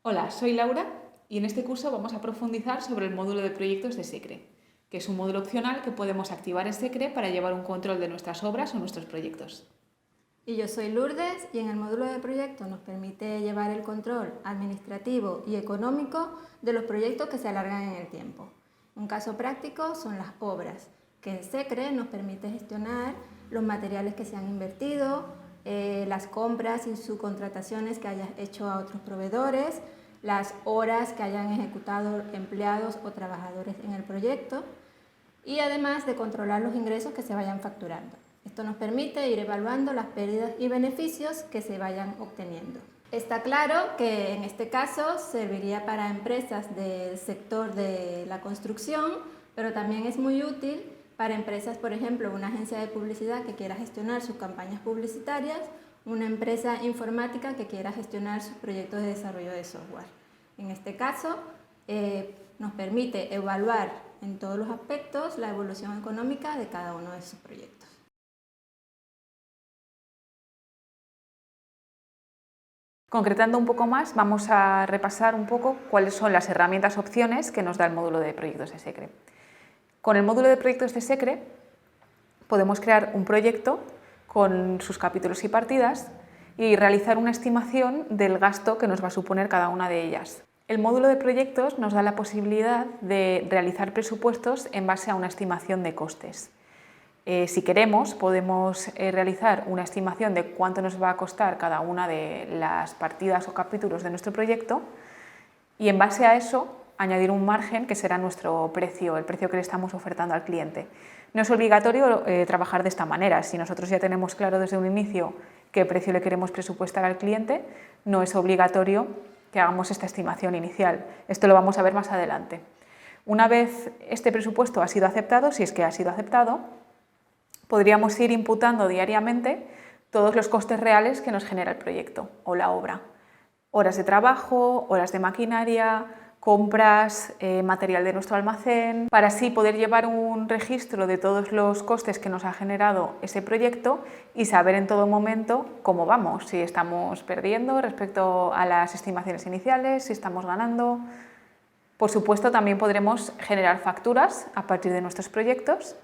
Hola, soy Laura y en este curso vamos a profundizar sobre el módulo de proyectos de SECRE, que es un módulo opcional que podemos activar en SECRE para llevar un control de nuestras obras o nuestros proyectos. Y yo soy Lourdes y en el módulo de proyectos nos permite llevar el control administrativo y económico de los proyectos que se alargan en el tiempo. Un caso práctico son las obras, que en SECRE nos permite gestionar los materiales que se han invertido, las compras y subcontrataciones que hayas hecho a otros proveedores, las horas que hayan ejecutado empleados o trabajadores en el proyecto y además de controlar los ingresos que se vayan facturando. Esto nos permite ir evaluando las pérdidas y beneficios que se vayan obteniendo. Está claro que en este caso serviría para empresas del sector de la construcción, pero también es muy útil para empresas, por ejemplo, una agencia de publicidad que quiera gestionar sus campañas publicitarias, una empresa informática que quiera gestionar sus proyectos de desarrollo de software. En este caso, nos permite evaluar en todos los aspectos la evolución económica de cada uno de sus proyectos. Concretando un poco más, vamos a repasar un poco cuáles son las herramientas opciones que nos da el módulo de proyectos de SECRE. Con el módulo de proyectos de SECRE podemos crear un proyecto con sus capítulos y partidas y realizar una estimación del gasto que nos va a suponer cada una de ellas. El módulo de proyectos nos da la posibilidad de realizar presupuestos en base a una estimación de costes. Si queremos, podemos realizar una estimación de cuánto nos va a costar cada una de las partidas o capítulos de nuestro proyecto y en base a eso añadir un margen que será nuestro precio, el precio que le estamos ofertando al cliente. No es obligatorio trabajar de esta manera. Si nosotros ya tenemos claro desde un inicio qué precio le queremos presupuestar al cliente, no es obligatorio que hagamos esta estimación inicial. Esto lo vamos a ver más adelante. Una vez este presupuesto ha sido aceptado, si es que ha sido aceptado, podríamos ir imputando diariamente todos los costes reales que nos genera el proyecto o la obra. Horas de trabajo, horas de maquinaria, compras, material de nuestro almacén, para así poder llevar un registro de todos los costes que nos ha generado ese proyecto y saber en todo momento cómo vamos, si estamos perdiendo respecto a las estimaciones iniciales, si estamos ganando. Por supuesto, también podremos generar facturas a partir de nuestros proyectos,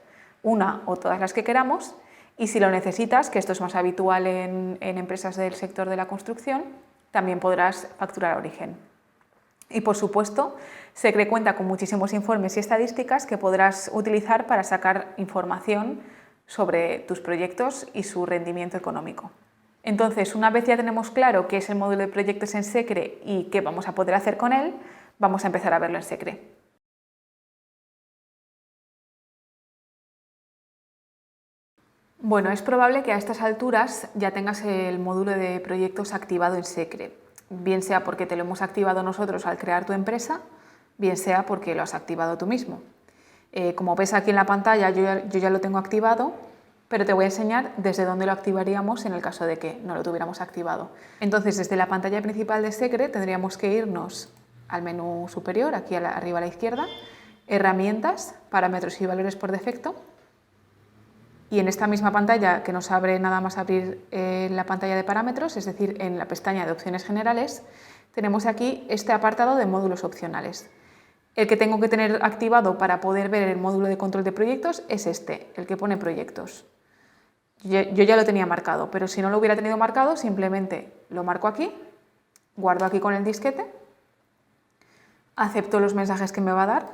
una o todas las que queramos, y si lo necesitas, que esto es más habitual en empresas del sector de la construcción, también podrás facturar a origen. Y por supuesto, SECRE cuenta con muchísimos informes y estadísticas que podrás utilizar para sacar información sobre tus proyectos y su rendimiento económico. Entonces, una vez ya tenemos claro qué es el módulo de proyectos en SECRE y qué vamos a poder hacer con él, vamos a empezar a verlo en SECRE. Bueno, es probable que a estas alturas ya tengas el módulo de proyectos activado en SECRE, bien sea porque te lo hemos activado nosotros al crear tu empresa, bien sea porque lo has activado tú mismo. Como ves aquí en la pantalla, yo ya lo tengo activado, pero te voy a enseñar desde dónde lo activaríamos en el caso de que no lo tuviéramos activado. Entonces, desde la pantalla principal de SECRE tendríamos que irnos al menú superior, aquí arriba a la izquierda, herramientas, parámetros y valores por defecto. Y en esta misma pantalla que nos abre nada más abrir la pantalla de parámetros, es decir, en la pestaña de opciones generales, tenemos aquí este apartado de módulos opcionales. El que tengo que tener activado para poder ver el módulo de control de proyectos es este, el que pone proyectos. Yo ya lo tenía marcado, pero si no lo hubiera tenido marcado, simplemente lo marco aquí, guardo aquí con el disquete, acepto los mensajes que me va a dar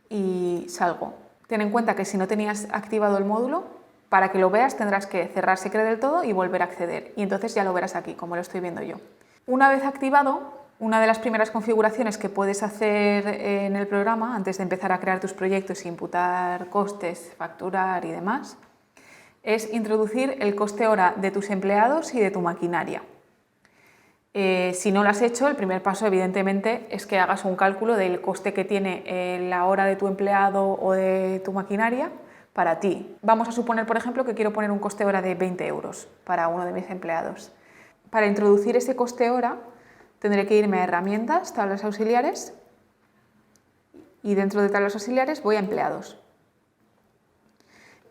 y salgo. Ten en cuenta que si no tenías activado el módulo, para que lo veas tendrás que cerrar SECRE del todo y volver a acceder. Y entonces ya lo verás aquí, como lo estoy viendo yo. Una vez activado, una de las primeras configuraciones que puedes hacer en el programa, antes de empezar a crear tus proyectos, imputar costes, facturar y demás, es introducir el coste hora de tus empleados y de tu maquinaria. Si no lo has hecho, el primer paso evidentemente es que hagas un cálculo del coste que tiene la hora de tu empleado o de tu maquinaria para ti. Vamos a suponer, por ejemplo, que quiero poner un coste hora de 20 euros para uno de mis empleados. Para introducir ese coste hora tendré que irme a herramientas, tablas auxiliares, y dentro de tablas auxiliares voy a empleados.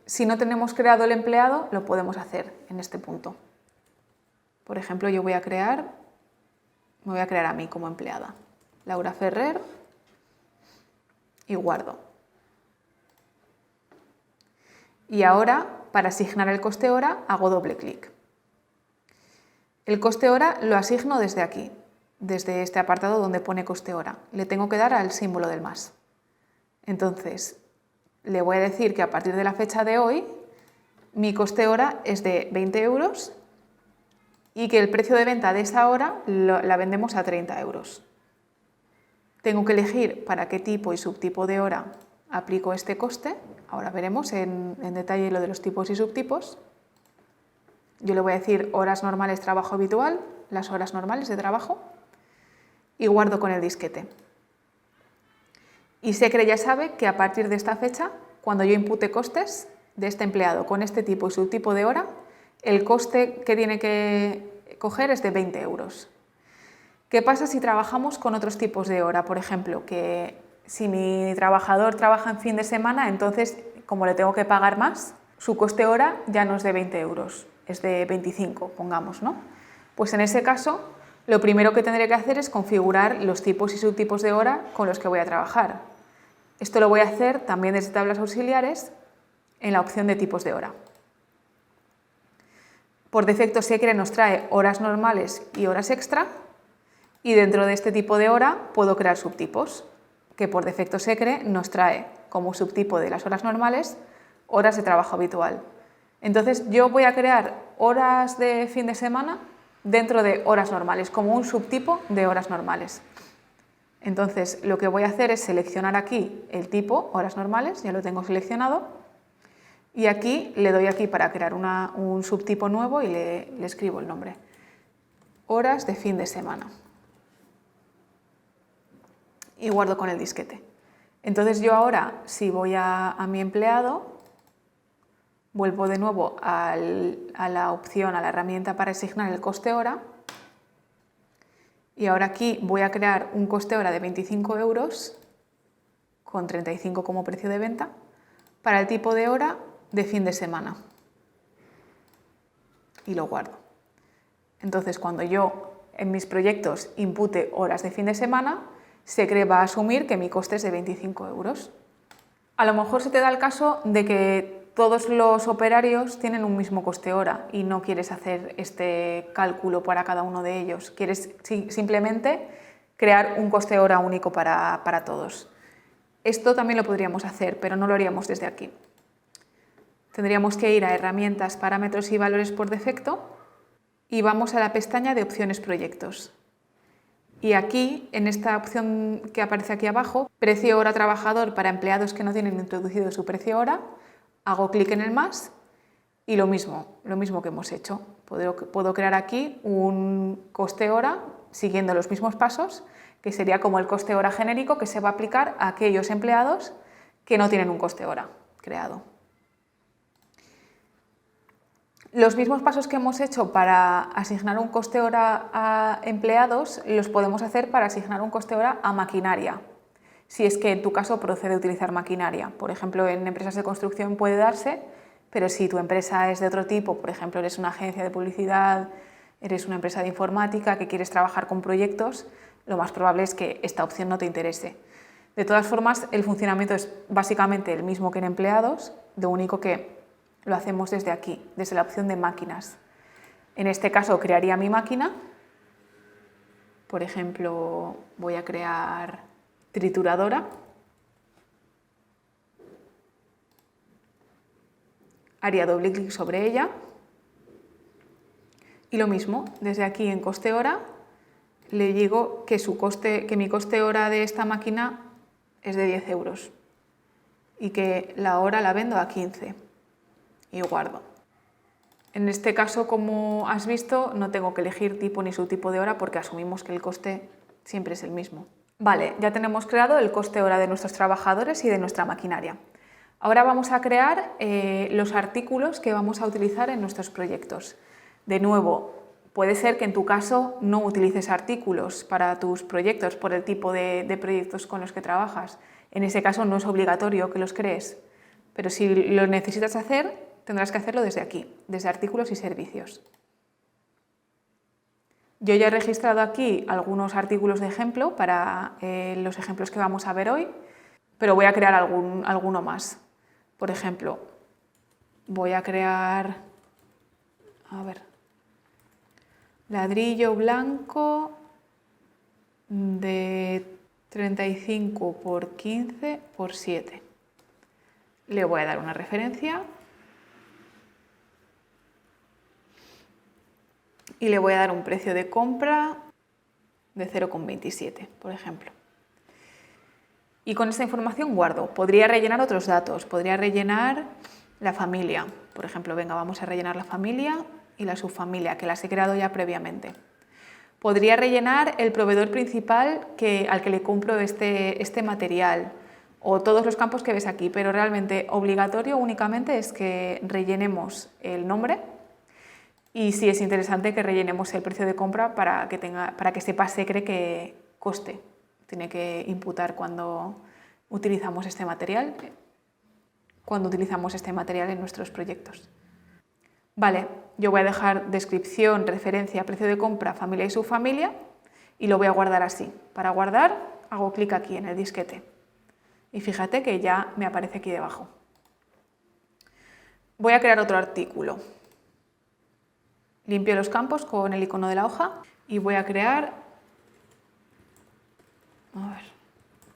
Si no tenemos creado el empleado, lo podemos hacer en este punto. Por ejemplo, yo voy a crear Me voy a crear a mí como empleada. Laura Ferrer y guardo. Y ahora, para asignar el coste hora, hago doble clic. El coste hora lo asigno desde aquí, desde este apartado donde pone coste hora. Le tengo que dar al símbolo del más. Entonces, le voy a decir que a partir de la fecha de hoy, mi coste hora es de 20 euros y que el precio de venta de esa hora la vendemos a 30 euros. Tengo que elegir para qué tipo y subtipo de hora aplico este coste. Ahora veremos en detalle lo de los tipos y subtipos. Yo le voy a decir horas normales trabajo habitual, las horas normales de trabajo, y guardo con el disquete. Y Secre ya sabe que a partir de esta fecha, cuando yo impute costes de este empleado con este tipo y subtipo de hora, el coste que tiene que coger es de 20 euros. ¿Qué pasa si trabajamos con otros tipos de hora? Por ejemplo, que si mi trabajador trabaja en fin de semana, entonces, como le tengo que pagar más, su coste hora ya no es de 20 euros, es de 25, pongamos, ¿no? Pues en ese caso, lo primero que tendré que hacer es configurar los tipos y subtipos de hora con los que voy a trabajar. Esto lo voy a hacer también desde tablas auxiliares en la opción de tipos de hora. Por defecto Secre nos trae horas normales y horas extra, y dentro de este tipo de hora puedo crear subtipos, que por defecto Secre nos trae como subtipo de las horas normales horas de trabajo habitual. Entonces yo voy a crear horas de fin de semana dentro de horas normales, como un subtipo de horas normales. Entonces lo que voy a hacer es seleccionar aquí el tipo, horas normales, ya lo tengo seleccionado, y aquí le doy aquí para crear un subtipo nuevo y le escribo el nombre. Horas de fin de semana. Y guardo con el disquete. Entonces yo ahora, si voy a mi empleado, vuelvo de nuevo a la opción, a la herramienta para asignar el coste hora, y ahora aquí voy a crear un coste hora de 25 euros con 35 como precio de venta para el tipo de hora de fin de semana. Y lo guardo. Entonces cuando yo en mis proyectos impute horas de fin de semana, Secre va a asumir que mi coste es de 25 euros. A lo mejor se te da el caso de que todos los operarios tienen un mismo coste hora y no quieres hacer este cálculo para cada uno de ellos. Quieres simplemente crear un coste hora único para todos. Esto también lo podríamos hacer, pero no lo haríamos desde aquí. Tendríamos que ir a herramientas, parámetros y valores por defecto y vamos a la pestaña de opciones proyectos. Y aquí, en esta opción que aparece aquí abajo, precio hora trabajador para empleados que no tienen introducido su precio hora, hago clic en el más y lo mismo que hemos hecho. Puedo crear aquí un coste hora siguiendo los mismos pasos, que sería como el coste hora genérico que se va a aplicar a aquellos empleados que no tienen un coste hora creado. Los mismos pasos que hemos hecho para asignar un coste hora a empleados los podemos hacer para asignar un coste hora a maquinaria, si es que en tu caso procede utilizar maquinaria. Por ejemplo, en empresas de construcción puede darse, pero si tu empresa es de otro tipo, por ejemplo, eres una agencia de publicidad, eres una empresa de informática que quieres trabajar con proyectos, lo más probable es que esta opción no te interese. De todas formas, el funcionamiento es básicamente el mismo que en empleados, lo único que lo hacemos desde aquí, desde la opción de máquinas. En este caso crearía mi máquina. Por ejemplo, voy a crear trituradora. Haría doble clic sobre ella. Y lo mismo, desde aquí en coste hora, le digo que mi coste hora de esta máquina es de 10 euros y que la hora la vendo a 15. Y guardo. En este caso, como has visto, no tengo que elegir tipo ni subtipo de hora porque asumimos que el coste siempre es el mismo. Vale, ya tenemos creado el coste hora de nuestros trabajadores y de nuestra maquinaria. Ahora vamos a crear los artículos que vamos a utilizar en nuestros proyectos. De nuevo, puede ser que en tu caso no utilices artículos para tus proyectos por el tipo de proyectos con los que trabajas. En ese caso no es obligatorio que los crees, pero si lo necesitas hacer, tendrás que hacerlo desde aquí, desde artículos y servicios. Yo ya he registrado aquí algunos artículos de ejemplo para los ejemplos que vamos a ver hoy, pero voy a crear alguno más. Por ejemplo, voy a crear, ladrillo blanco de 35 por 15 por 7. Le voy a dar una referencia y le voy a dar un precio de compra de 0,27, por ejemplo. Y con esta información guardo. Podría rellenar otros datos, podría rellenar la familia. Por ejemplo, venga, vamos a rellenar la familia y la subfamilia, que las he creado ya previamente. Podría rellenar el proveedor principal al que le compro este material o todos los campos que ves aquí, pero realmente obligatorio únicamente es que rellenemos el nombre y sí es interesante que rellenemos el precio de compra para que sepa SECRE qué coste tiene que imputar cuando utilizamos este material en nuestros proyectos. Vale, yo voy a dejar descripción, referencia, precio de compra, familia y subfamilia y lo voy a guardar así. Para guardar hago clic aquí en el disquete y fíjate que ya me aparece aquí debajo. Voy a crear otro artículo. Limpio los campos con el icono de la hoja y voy a crear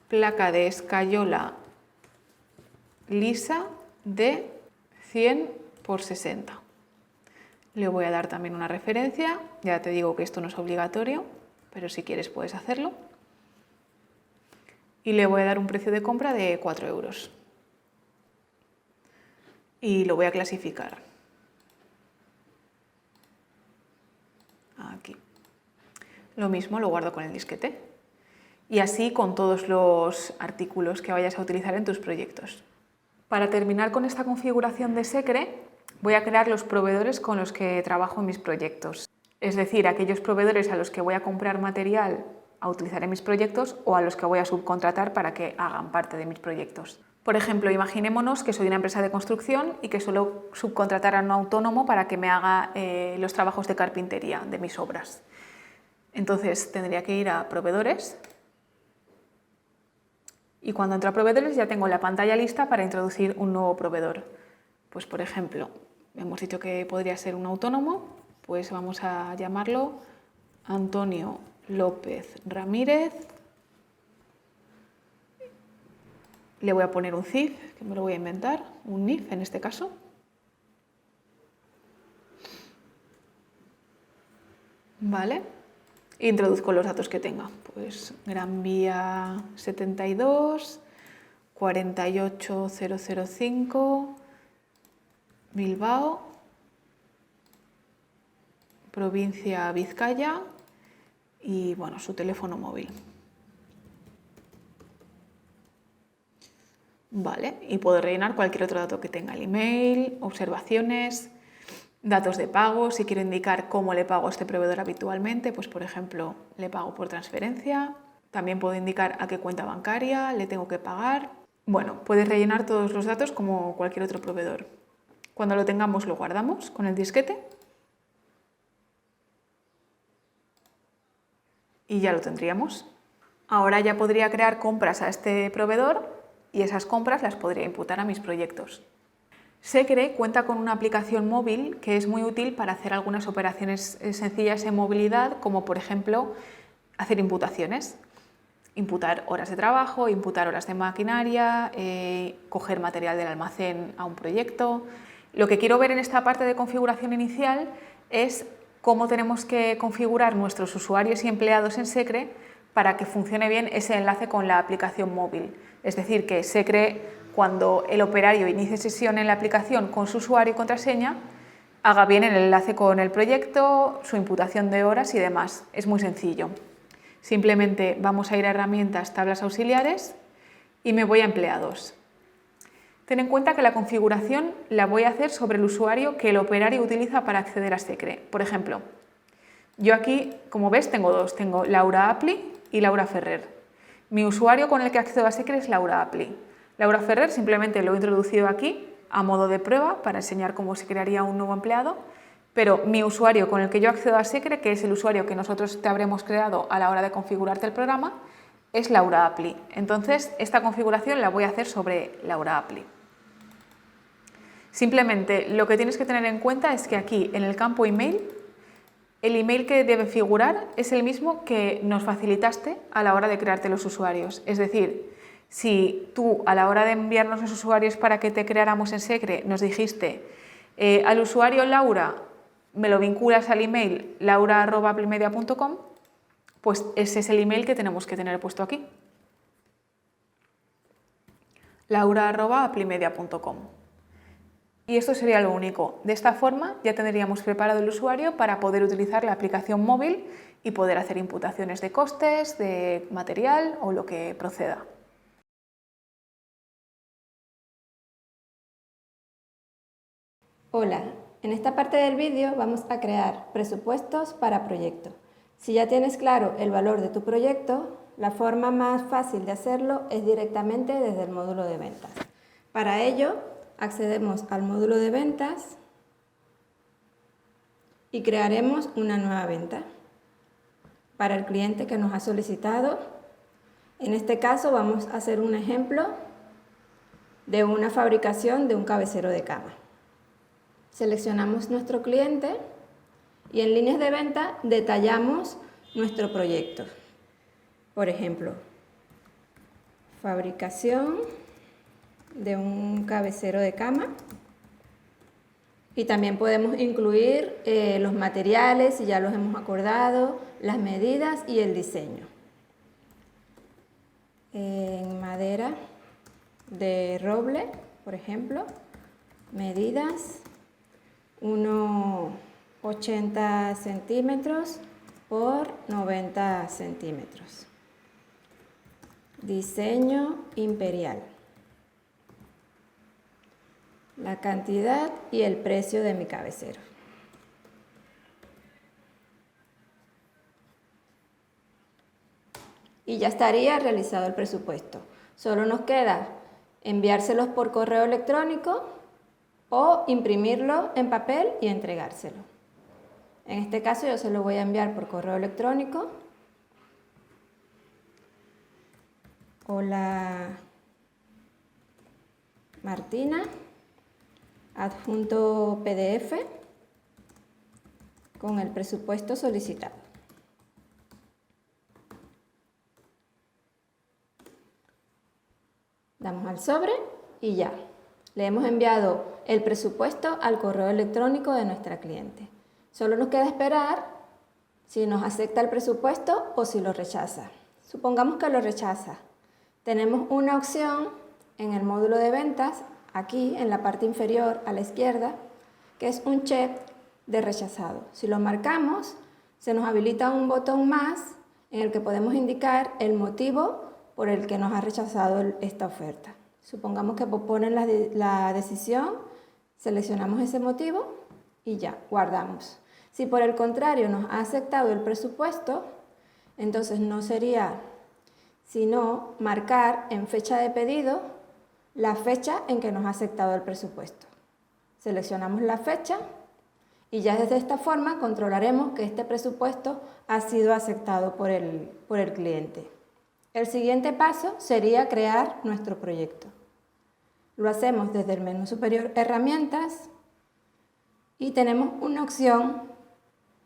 placa de escayola lisa de 100 por 60. Le voy a dar también una referencia, ya te digo que esto no es obligatorio, pero si quieres puedes hacerlo. Y le voy a dar un precio de compra de 4 euros. Y lo voy a clasificar. Aquí. Lo mismo lo guardo con el disquete. Y así con todos los artículos que vayas a utilizar en tus proyectos. Para terminar con esta configuración de SECRE, voy a crear los proveedores con los que trabajo en mis proyectos. Es decir, aquellos proveedores a los que voy a comprar material a utilizar en mis proyectos o a los que voy a subcontratar para que hagan parte de mis proyectos. Por ejemplo, imaginémonos que soy una empresa de construcción y que suelo subcontratar a un autónomo para que me haga los trabajos de carpintería de mis obras. Entonces tendría que ir a proveedores y cuando entro a proveedores ya tengo la pantalla lista para introducir un nuevo proveedor. Pues por ejemplo, hemos dicho que podría ser un autónomo, pues vamos a llamarlo Antonio López Ramírez. Le voy a poner un CIF, que me lo voy a inventar, un NIF en este caso. Vale. Introduzco los datos que tenga. Pues Gran Vía 72, 48005, Bilbao, provincia Vizcaya y bueno, su teléfono móvil. Vale, y puedo rellenar cualquier otro dato que tenga, el email, observaciones, datos de pago, si quiero indicar cómo le pago a este proveedor habitualmente, pues por ejemplo, le pago por transferencia. También puedo indicar a qué cuenta bancaria le tengo que pagar. Bueno, puedes rellenar todos los datos como cualquier otro proveedor. Cuando lo tengamos lo guardamos con el disquete y ya lo tendríamos. Ahora ya podría crear compras a este proveedor y esas compras las podría imputar a mis proyectos. SECRE cuenta con una aplicación móvil que es muy útil para hacer algunas operaciones sencillas en movilidad, como por ejemplo hacer imputaciones. Imputar horas de trabajo, imputar horas de maquinaria, coger material del almacén a un proyecto. Lo que quiero ver en esta parte de configuración inicial es cómo tenemos que configurar nuestros usuarios y empleados en SECRE para que funcione bien ese enlace con la aplicación móvil. Es decir, que SECRE, cuando el operario inicie sesión en la aplicación con su usuario y contraseña, haga bien el enlace con el proyecto, su imputación de horas y demás. Es muy sencillo. Simplemente vamos a ir a herramientas, tablas auxiliares y me voy a empleados. Ten en cuenta que la configuración la voy a hacer sobre el usuario que el operario utiliza para acceder a SECRE. Por ejemplo, yo aquí, como ves, tengo dos. Tengo Laura Apli y Laura Ferrer. Mi usuario con el que accedo a SECRE es Laura Apli. Laura Ferrer simplemente lo he introducido aquí a modo de prueba para enseñar cómo se crearía un nuevo empleado Pero mi usuario con el que yo accedo a Secre, que es el usuario que nosotros te habremos creado a la hora de configurarte el programa, es Laura Appli. Entonces, esta configuración la voy a hacer sobre Laura Appli. Simplemente lo que tienes que tener en cuenta es que aquí en el campo email, el email que debe figurar es el mismo que nos facilitaste a la hora de crearte los usuarios. Es decir, si tú a la hora de enviarnos los usuarios para que te creáramos en Secre nos dijiste al usuario Laura me lo vinculas al email laura@applimedia.com, pues ese es el email que tenemos que tener puesto aquí. laura@applimedia.com. Y esto sería lo único. De esta forma ya tendríamos preparado el usuario para poder utilizar la aplicación móvil y poder hacer imputaciones de costes, de material o lo que proceda. Hola, en esta parte del vídeo vamos a crear presupuestos para proyecto. Si ya tienes claro el valor de tu proyecto, la forma más fácil de hacerlo es directamente desde el módulo de ventas. Para ello, accedemos al módulo de ventas y crearemos una nueva venta para el cliente que nos ha solicitado. En este caso vamos a hacer un ejemplo de una fabricación de un cabecero de cama. Seleccionamos nuestro cliente y en líneas de venta detallamos nuestro proyecto. Por ejemplo, fabricación de un cabecero de cama. Y también podemos incluir los materiales, si ya los hemos acordado, las medidas y el diseño. En madera de roble, por ejemplo, medidas 1,80 centímetros por 90 centímetros. Diseño imperial. La cantidad y el precio de mi cabecero. Y ya estaría realizado el presupuesto. Solo nos queda enviárselos por correo electrónico o imprimirlo en papel y entregárselo. En este caso yo se lo voy a enviar por correo electrónico. Hola Martina. Adjunto PDF con el presupuesto solicitado. Damos al sobre y ya. Le hemos enviado el presupuesto al correo electrónico de nuestra cliente. Solo nos queda esperar si nos acepta el presupuesto o si lo rechaza. Supongamos que lo rechaza. Tenemos una opción en el módulo de ventas, aquí en la parte inferior a la izquierda, que es un check de rechazado. Si lo marcamos, se nos habilita un botón más en el que podemos indicar el motivo por el que nos ha rechazado esta oferta. Supongamos que proponen la decisión, seleccionamos ese motivo y ya, guardamos. Si por el contrario nos ha aceptado el presupuesto, entonces no sería sino marcar en fecha de pedido la fecha en que nos ha aceptado el presupuesto. Seleccionamos la fecha y ya desde esta forma controlaremos que este presupuesto ha sido aceptado por el cliente. El siguiente paso sería crear nuestro proyecto. Lo hacemos desde el menú superior Herramientas y tenemos una opción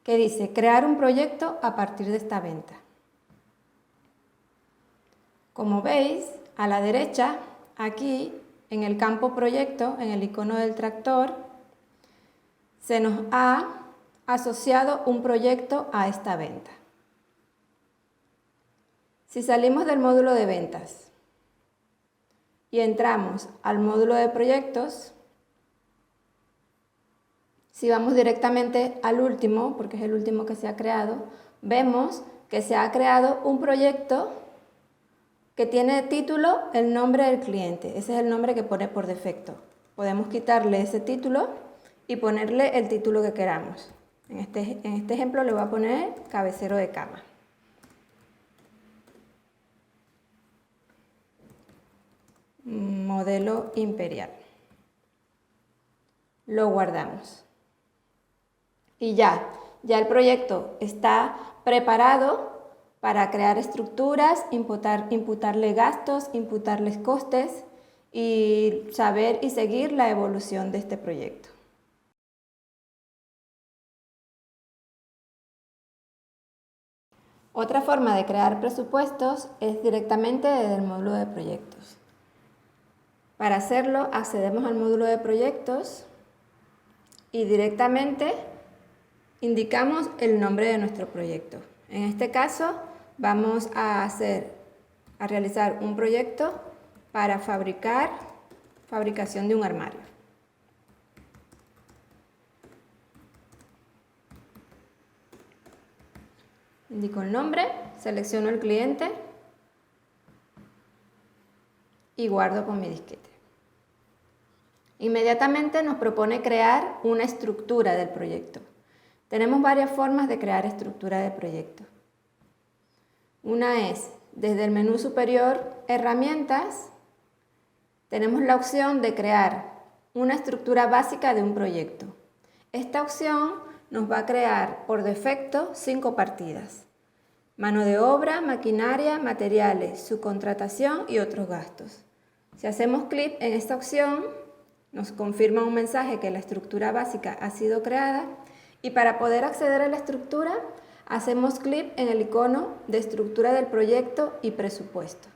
que dice Crear un proyecto a partir de esta venta. Como veis, a la derecha, aquí en el campo Proyecto, en el icono del tractor, se nos ha asociado un proyecto a esta venta. Si salimos del módulo de ventas y entramos al módulo de proyectos, si vamos directamente al último, porque es el último que se ha creado, vemos que se ha creado un proyecto que tiene de título el nombre del cliente. Ese es el nombre que pone por defecto. Podemos quitarle ese título y ponerle el título que queramos. En este ejemplo le voy a poner cabecero de cama. Modelo imperial. Lo guardamos. y ya el proyecto está preparado para crear estructuras, imputarle gastos, imputarles costes y saber y seguir la evolución de este proyecto. Otra forma de crear presupuestos es directamente desde el módulo de proyectos. Para hacerlo, accedemos al módulo de proyectos y directamente indicamos el nombre de nuestro proyecto. En este caso, vamos a realizar un proyecto para fabricación de un armario. Indico el nombre, selecciono el cliente y guardo con mi disquete. Inmediatamente nos propone crear una estructura del proyecto. Tenemos varias formas de crear estructura de proyecto. Una es, desde el menú superior, Herramientas, tenemos la opción de crear una estructura básica de un proyecto. Esta opción nos va a crear por defecto 5 partidas: mano de obra, maquinaria, materiales, subcontratación y otros gastos. Si hacemos clic en esta opción, nos confirma un mensaje que la estructura básica ha sido creada y para poder acceder a la estructura, hacemos clic en el icono de estructura del proyecto y presupuesto.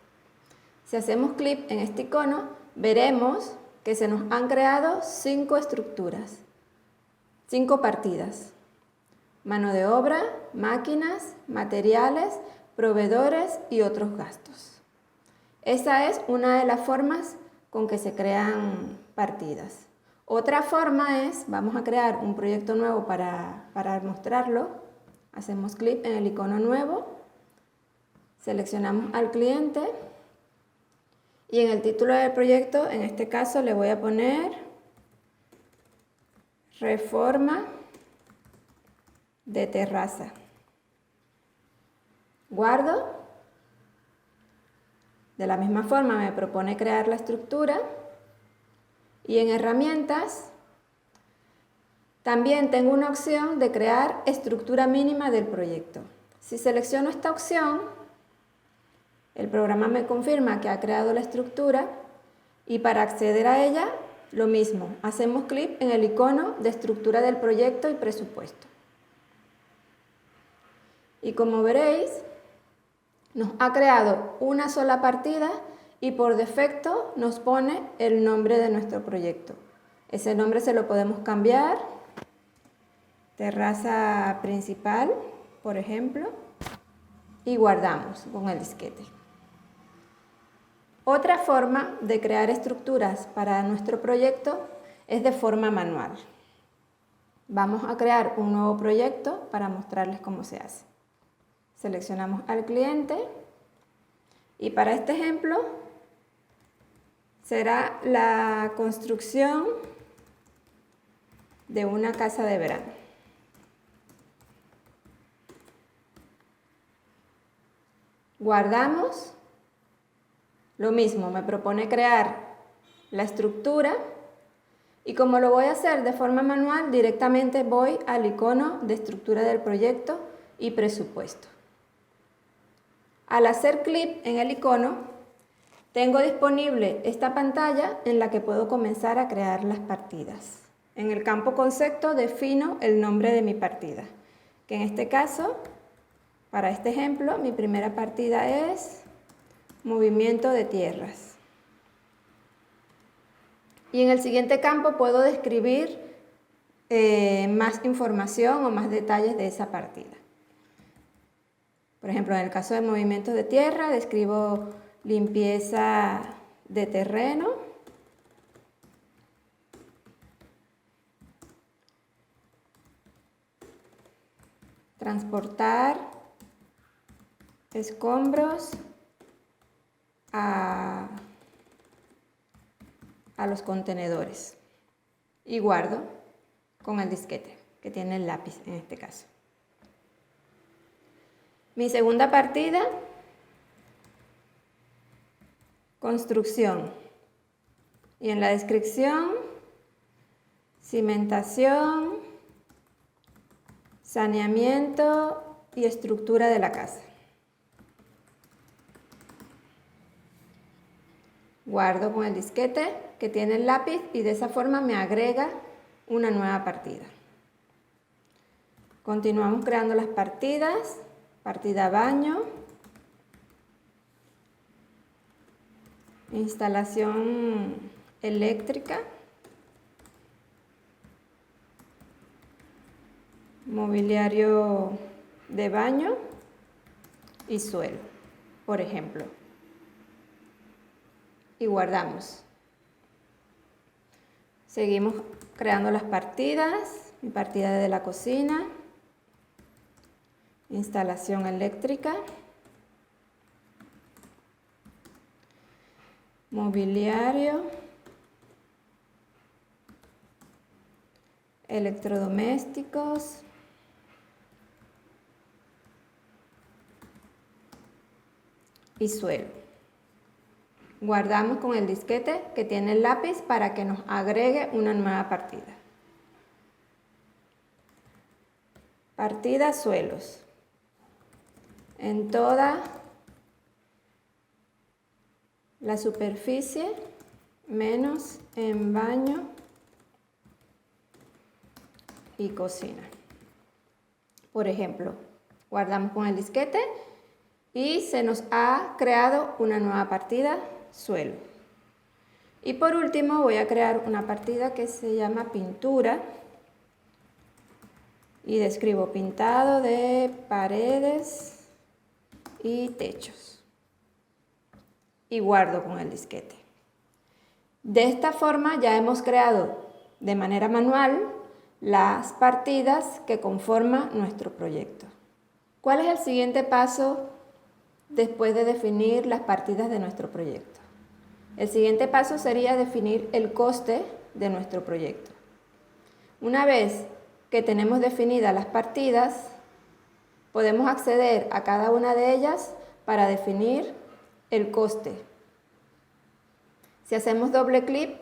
Si hacemos clic en este icono, veremos que se nos han creado 5 estructuras, 5 partidas: mano de obra, máquinas, materiales, proveedores y otros gastos. Esa es una de las formas con que se crean partidas. Otra forma es, vamos a crear un proyecto nuevo para mostrarlo. Hacemos clic en el icono nuevo, seleccionamos al cliente y en el título del proyecto, en este caso, le voy a poner Reforma de terraza. Guardo. De la misma forma me propone crear la estructura y en Herramientas también tengo una opción de crear estructura mínima del proyecto. Si selecciono esta opción, el programa me confirma que ha creado la estructura y para acceder a ella, lo mismo, hacemos clic en el icono de estructura del proyecto y presupuesto. Y como veréis, nos ha creado una sola partida y por defecto nos pone el nombre de nuestro proyecto. Ese nombre se lo podemos cambiar, terraza principal, por ejemplo, y guardamos con el disquete. Otra forma de crear estructuras para nuestro proyecto es de forma manual. Vamos a crear un nuevo proyecto para mostrarles cómo se hace. Seleccionamos al cliente y para este ejemplo será la construcción de una casa de verano. Guardamos. Lo mismo, me propone crear la estructura y como lo voy a hacer de forma manual, directamente voy al icono de estructura del proyecto y presupuesto. Al hacer clic en el icono, tengo disponible esta pantalla en la que puedo comenzar a crear las partidas. En el campo concepto defino el nombre de mi partida, que en este caso, para este ejemplo, mi primera partida es movimiento de tierras. Y en el siguiente campo puedo describir más información o más detalles de esa partida. Por ejemplo, en el caso de movimientos de tierra, describo limpieza de terreno, transportar escombros a los contenedores y guardo con el disquete que tiene el lápiz en este caso. Mi segunda partida, construcción. Y en la descripción, cimentación Saneamiento y estructura de la casa. Guardo con el disquete que tiene el lápiz y de esa forma me agrega una nueva partida. Continuamos creando las partidas. Partida baño. Instalación eléctrica. Mobiliario de baño y suelo, por ejemplo. Y guardamos. Seguimos creando las partidas. Mi partida de la cocina. Instalación eléctrica. Mobiliario. Electrodomésticos. Y suelo. Guardamos con el disquete que tiene el lápiz para que nos agregue una nueva partida. Partida suelos. En toda la superficie, menos en baño y cocina. Por ejemplo, guardamos con el disquete y se nos ha creado una nueva partida, suelo. Y por último voy a crear una partida que se llama pintura y describo pintado de paredes y techos. Y guardo con el disquete. De esta forma ya hemos creado de manera manual las partidas que conforman nuestro proyecto. ¿Cuál es el siguiente paso después de definir las partidas de nuestro proyecto? El siguiente paso sería definir el coste de nuestro proyecto. Una vez que tenemos definidas las partidas, podemos acceder a cada una de ellas para definir el coste. Si hacemos doble clic,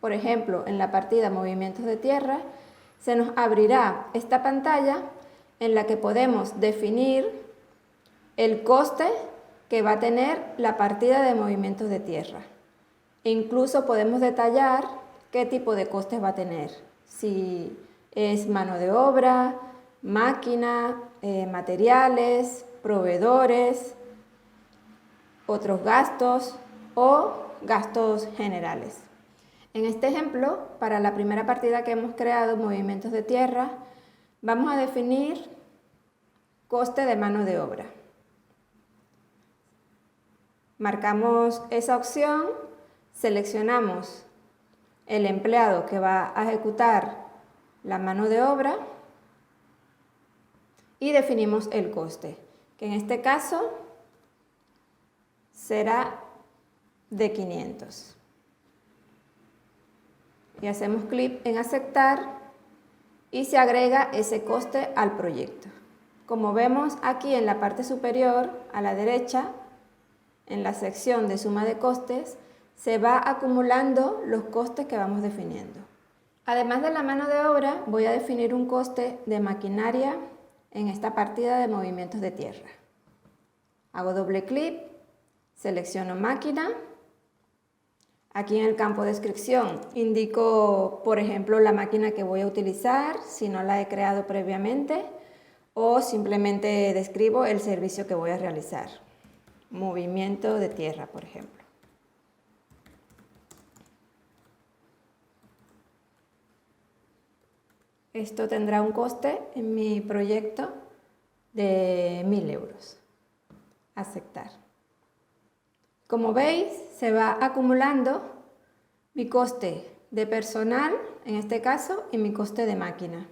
por ejemplo, en la partida Movimientos de Tierra, se nos abrirá esta pantalla en la que podemos definir el coste que va a tener la partida de movimientos de tierra. E incluso podemos detallar qué tipo de costes va a tener. Si es mano de obra, máquina, materiales, proveedores, otros gastos o gastos generales. En este ejemplo, para la primera partida que hemos creado, movimientos de tierra, vamos a definir coste de mano de obra. Marcamos esa opción, seleccionamos el empleado que va a ejecutar la mano de obra y definimos el coste, que en este caso será de 500. Y hacemos clic en aceptar y se agrega ese coste al proyecto. Como vemos aquí en la parte superior a la derecha, en la sección de suma de costes, se va acumulando los costes que vamos definiendo. Además de la mano de obra, voy a definir un coste de maquinaria en esta partida de movimientos de tierra. Hago doble clic, selecciono máquina. Aquí en el campo de descripción indico, por ejemplo, la máquina que voy a utilizar, si no la he creado previamente, o simplemente describo el servicio que voy a realizar. Movimiento de tierra, por ejemplo. Esto tendrá un coste en mi proyecto de 1000 euros. Aceptar. Como veis, se va acumulando mi coste de personal, en este caso, y mi coste de máquina.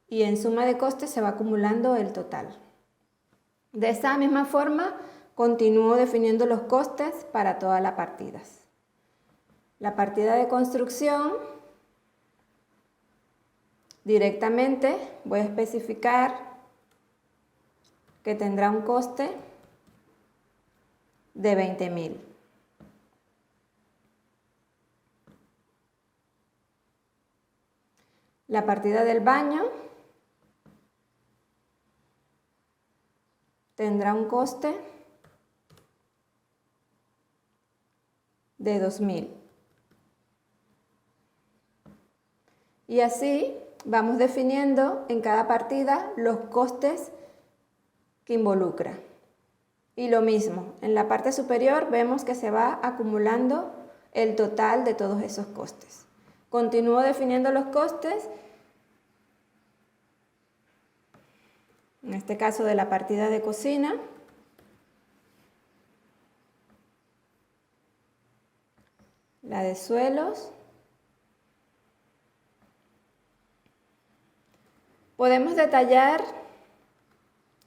Y en suma de costes se va acumulando el total. De esa misma forma, continúo definiendo los costes para todas las partidas. La partida de construcción, directamente voy a especificar que tendrá un coste de 20.000. La partida del baño tendrá un coste de 2.000. Y así vamos definiendo en cada partida los costes que involucra. Y lo mismo, en la parte superior vemos que se va acumulando el total de todos esos costes. Continúo definiendo los costes, en este caso de la partida de cocina. La de suelos. Podemos detallar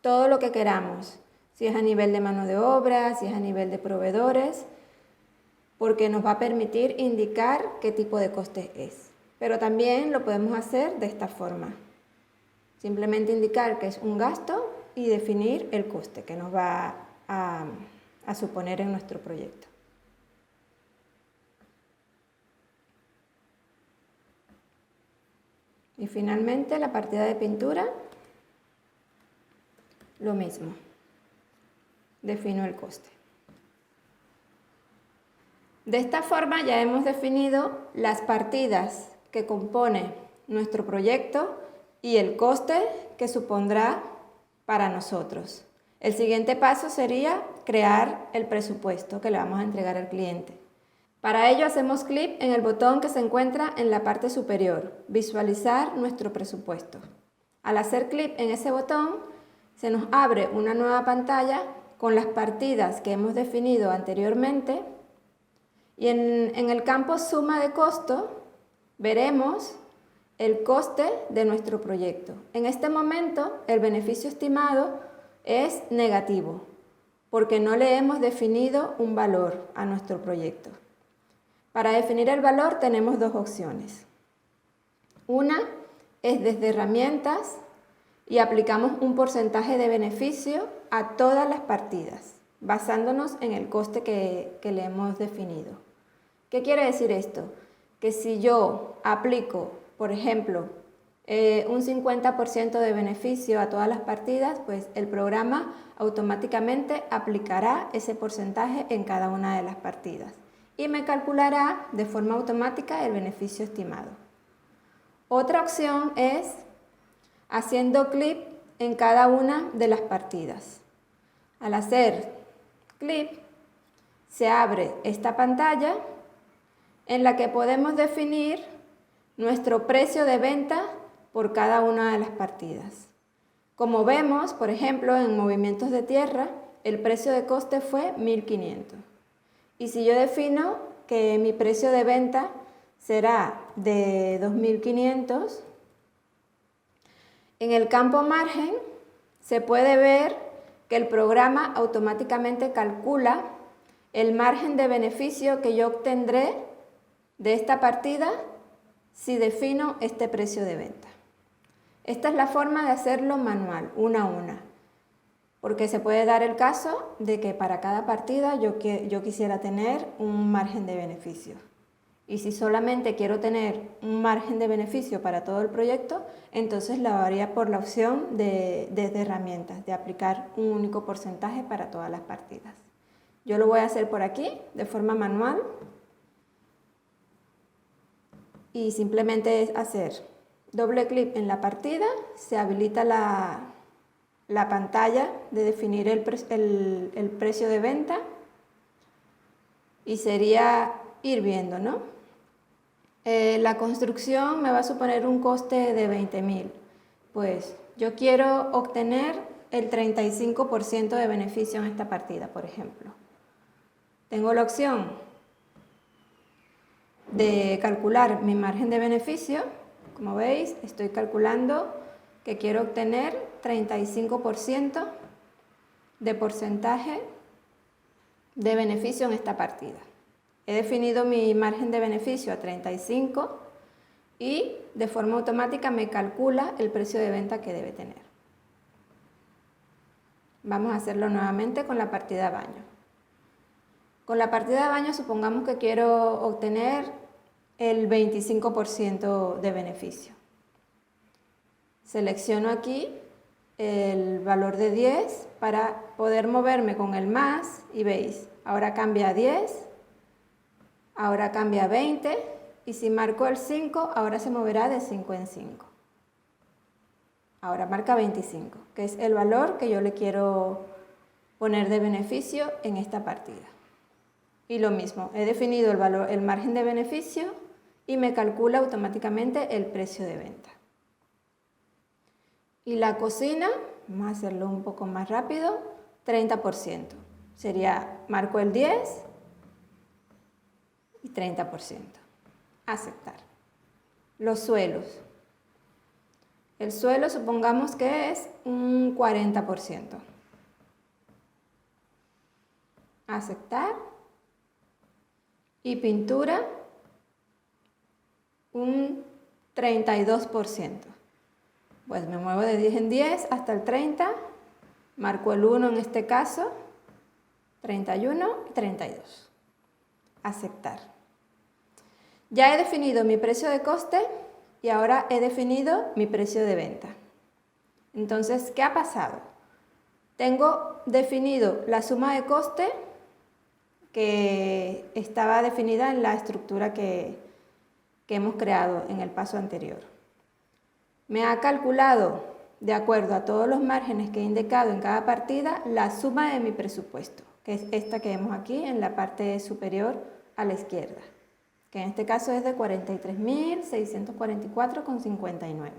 todo lo que queramos, si es a nivel de mano de obra, si es a nivel de proveedores, porque nos va a permitir indicar qué tipo de coste es. Pero también lo podemos hacer de esta forma. Simplemente indicar que es un gasto y definir el coste que nos va a suponer en nuestro proyecto. Y finalmente la partida de pintura, lo mismo, defino el coste. De esta forma ya hemos definido las partidas que compone nuestro proyecto y el coste que supondrá para nosotros. El siguiente paso sería crear el presupuesto que le vamos a entregar al cliente. Para ello hacemos clic en el botón que se encuentra en la parte superior, visualizar nuestro presupuesto. Al hacer clic en ese botón, se nos abre una nueva pantalla con las partidas que hemos definido anteriormente y en el campo suma de costo veremos el coste de nuestro proyecto. En este momento el beneficio estimado es negativo porque no le hemos definido un valor a nuestro proyecto. Para definir el valor tenemos dos opciones. Una es desde herramientas y aplicamos un porcentaje de beneficio a todas las partidas, basándonos en el coste que le hemos definido. ¿Qué quiere decir esto? Que si yo aplico, por ejemplo, un 50% de beneficio a todas las partidas, pues el programa automáticamente aplicará ese porcentaje en cada una de las partidas y me calculará de forma automática el beneficio estimado. Otra opción es haciendo clic en cada una de las partidas. Al hacer clic, se abre esta pantalla en la que podemos definir nuestro precio de venta por cada una de las partidas. Como vemos, por ejemplo, en movimientos de tierra, el precio de coste fue 1.500. Y si yo defino que mi precio de venta será de 2.500, en el campo margen se puede ver que el programa automáticamente calcula el margen de beneficio que yo obtendré de esta partida si defino este precio de venta. Esta es la forma de hacerlo manual, una a una. Porque se puede dar el caso de que para cada partida yo quisiera tener un margen de beneficio. Y si solamente quiero tener un margen de beneficio para todo el proyecto, entonces lo haría por la opción desde herramientas, de aplicar un único porcentaje para todas las partidas. Yo lo voy a hacer por aquí, de forma manual. Y simplemente es hacer doble clic en la partida, se habilita la pantalla de definir el precio de venta y sería ir viendo, ¿no? La construcción me va a suponer un coste de 20.000. Pues yo quiero obtener el 35% de beneficio en esta partida, por ejemplo. Tengo la opción de calcular mi margen de beneficio. Como veis, estoy calculando que quiero obtener 35% de porcentaje de beneficio en esta partida. He definido mi margen de beneficio a 35 y de forma automática me calcula el precio de venta que debe tener. Vamos a hacerlo nuevamente con la partida de baño. Con la partida de baño supongamos que quiero obtener el 25% de beneficio. Selecciono aquí el valor de 10 para poder moverme con el más y veis, ahora cambia a 10, ahora cambia a 20 y si marco el 5, ahora se moverá de 5 en 5. Ahora marca 25, que es el valor que yo le quiero poner de beneficio en esta partida. Y lo mismo, he definido el margen de beneficio y me calcula automáticamente el precio de venta. Y la cocina, vamos a hacerlo un poco más rápido, 30%. Sería, marco el 10 y 30%. Aceptar. Los suelos. El suelo supongamos que es un 40%. Aceptar. Y pintura, un 32%. Pues me muevo de 10 en 10 hasta el 30, marco el 1 en este caso, 31 y 32. Aceptar. Ya he definido mi precio de coste y ahora he definido mi precio de venta. Entonces, ¿qué ha pasado? Tengo definido la suma de coste que estaba definida en la estructura que hemos creado en el paso anterior. Me ha calculado, de acuerdo a todos los márgenes que he indicado en cada partida, la suma de mi presupuesto, que es esta que vemos aquí en la parte superior a la izquierda, que en este caso es de 43.644,59.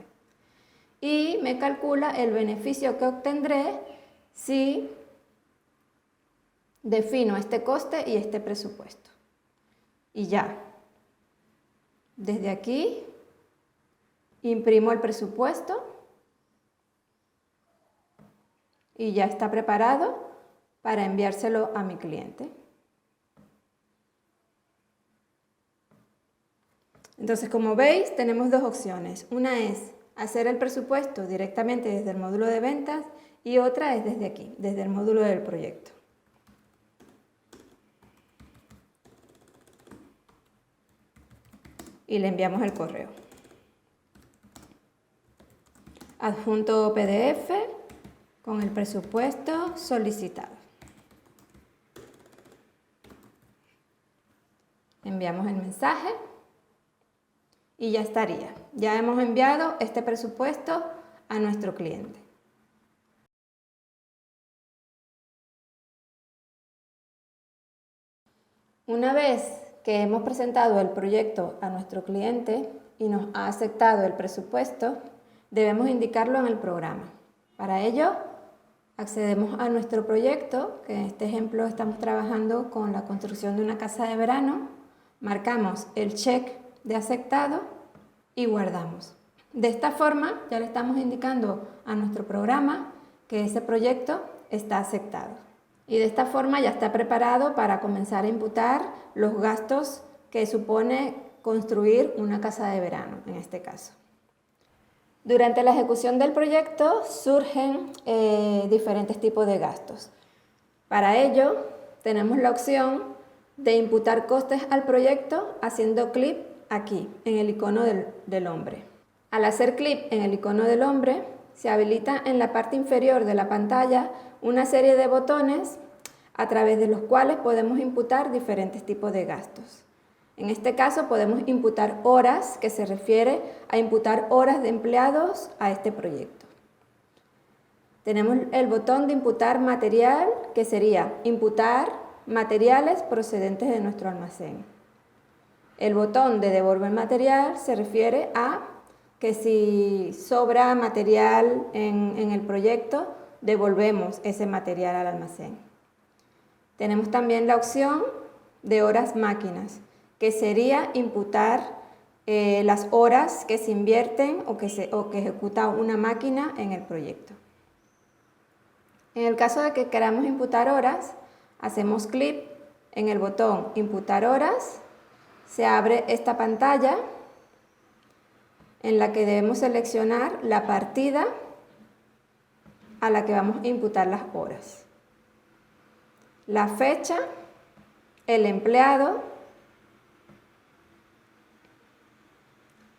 Y me calcula el beneficio que obtendré si defino este coste y este presupuesto. Y ya, desde aquí imprimo el presupuesto y ya está preparado para enviárselo a mi cliente. Entonces, como veis, tenemos dos opciones. Una es hacer el presupuesto directamente desde el módulo de ventas y otra es desde aquí, desde el módulo del proyecto. Y le enviamos el correo. Adjunto PDF con el presupuesto solicitado. Enviamos el mensaje y ya estaría. Ya hemos enviado este presupuesto a nuestro cliente. Una vez que hemos presentado el proyecto a nuestro cliente y nos ha aceptado el presupuesto, debemos indicarlo en el programa. Para ello, accedemos a nuestro proyecto, que en este ejemplo estamos trabajando con la construcción de una casa de verano, marcamos el check de aceptado y guardamos. De esta forma ya le estamos indicando a nuestro programa que ese proyecto está aceptado. Y de esta forma ya está preparado para comenzar a imputar los gastos que supone construir una casa de verano, en este caso. Durante la ejecución del proyecto surgen diferentes tipos de gastos. Para ello tenemos la opción de imputar costes al proyecto haciendo clic aquí, en el icono del hombre. Al hacer clic en el icono del hombre, se habilita en la parte inferior de la pantalla una serie de botones a través de los cuales podemos imputar diferentes tipos de gastos. En este caso podemos imputar horas, que se refiere a imputar horas de empleados a este proyecto. Tenemos el botón de imputar material, que sería imputar materiales procedentes de nuestro almacén. El botón de devolver material se refiere a que si sobra material en el proyecto, devolvemos ese material al almacén. Tenemos también la opción de horas máquinas, que sería imputar las horas que se invierten o que ejecuta una máquina en el proyecto. En el caso de que queramos imputar horas, hacemos clic en el botón imputar horas, se abre esta pantalla en la que debemos seleccionar la partida a la que vamos a imputar las horas, la fecha, el empleado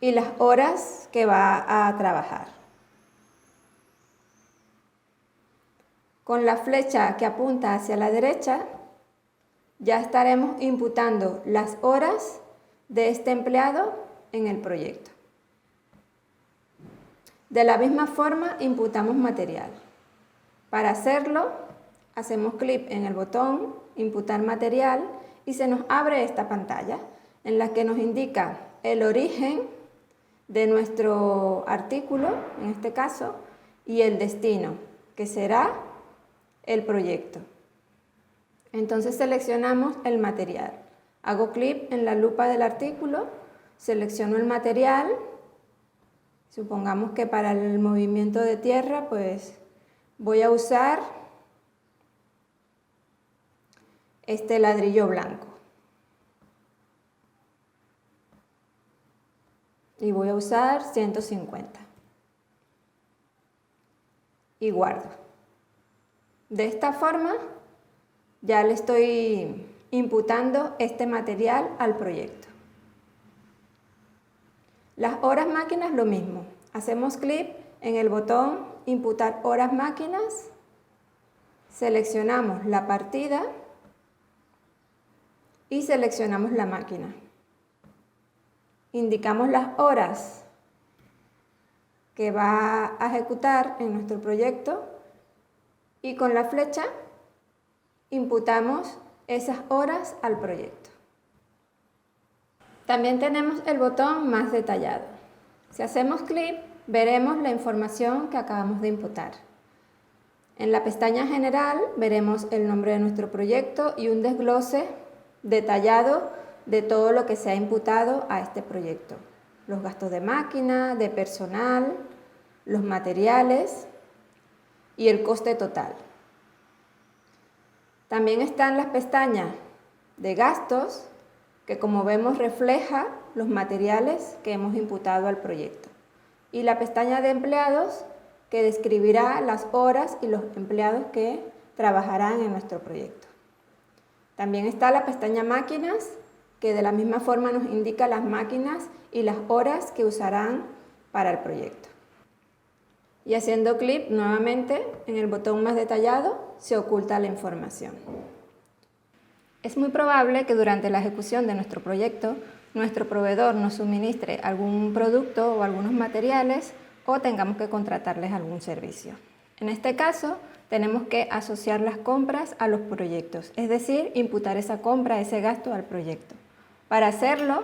y las horas que va a trabajar. Con la flecha que apunta hacia la derecha, ya estaremos imputando las horas de este empleado en el proyecto. De la misma forma, imputamos material. Para hacerlo, hacemos clic en el botón Imputar material y se nos abre esta pantalla en la que nos indica el origen de nuestro artículo, en este caso, y el destino, que será el proyecto. Entonces seleccionamos el material. Hago clic en la lupa del artículo, selecciono el material. Supongamos que para el movimiento de tierra, pues voy a usar este ladrillo blanco. Y voy a usar 150. Y guardo. De esta forma ya le estoy imputando este material al proyecto. Las horas máquinas lo mismo. Hacemos clic en el botón Imputar horas máquinas, seleccionamos la partida y seleccionamos la máquina. Indicamos las horas que va a ejecutar en nuestro proyecto y con la flecha imputamos esas horas al proyecto. También tenemos el botón Más detallado. Si hacemos clic, veremos la información que acabamos de imputar. En la pestaña General veremos el nombre de nuestro proyecto y un desglose detallado de todo lo que se ha imputado a este proyecto. Los gastos de máquina, de personal, los materiales y el coste total. También están las pestañas de gastos, que como vemos refleja los materiales que hemos imputado al proyecto. Y la pestaña de empleados, que describirá las horas y los empleados que trabajarán en nuestro proyecto. También está la pestaña máquinas, que de la misma forma nos indica las máquinas y las horas que usarán para el proyecto. Y haciendo clic nuevamente en el botón Más detallado, se oculta la información. Es muy probable que durante la ejecución de nuestro proyecto, nuestro proveedor nos suministre algún producto o algunos materiales o tengamos que contratarles algún servicio. En este caso, tenemos que asociar las compras a los proyectos, es decir, imputar esa compra, ese gasto al proyecto. Para hacerlo,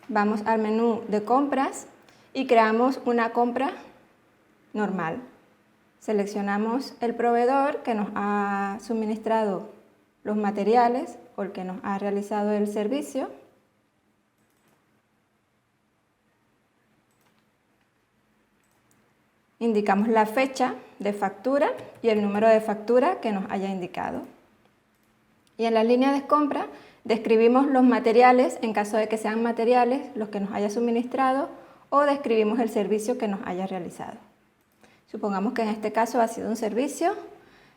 vamos al menú de compras y creamos una compra normal. Seleccionamos el proveedor que nos ha suministrado los materiales o el que nos ha realizado el servicio. Indicamos la fecha de factura y el número de factura que nos haya indicado. Y en la línea de compra describimos los materiales, en caso de que sean materiales, los que nos haya suministrado, o describimos el servicio que nos haya realizado. Supongamos que en este caso ha sido un servicio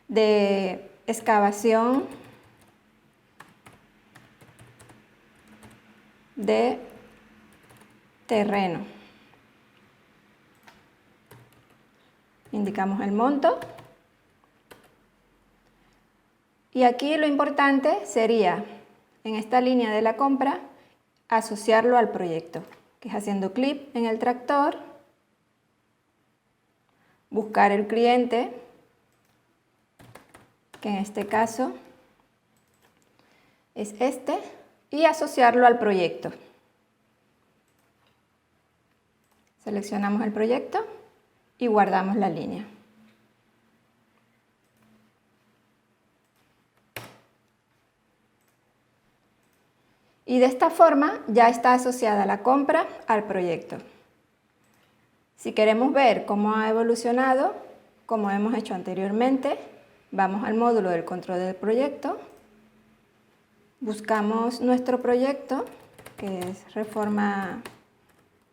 de excavación de terreno. Indicamos el monto. Y aquí lo importante sería, en esta línea de la compra, asociarlo al proyecto, que es haciendo clic en el tractor, buscar el cliente, que en este caso es este, y asociarlo al proyecto. Seleccionamos el proyecto y guardamos la línea. Y de esta forma ya está asociada la compra al proyecto. Si queremos ver cómo ha evolucionado, como hemos hecho anteriormente, vamos al módulo del control del proyecto, buscamos nuestro proyecto, que es reforma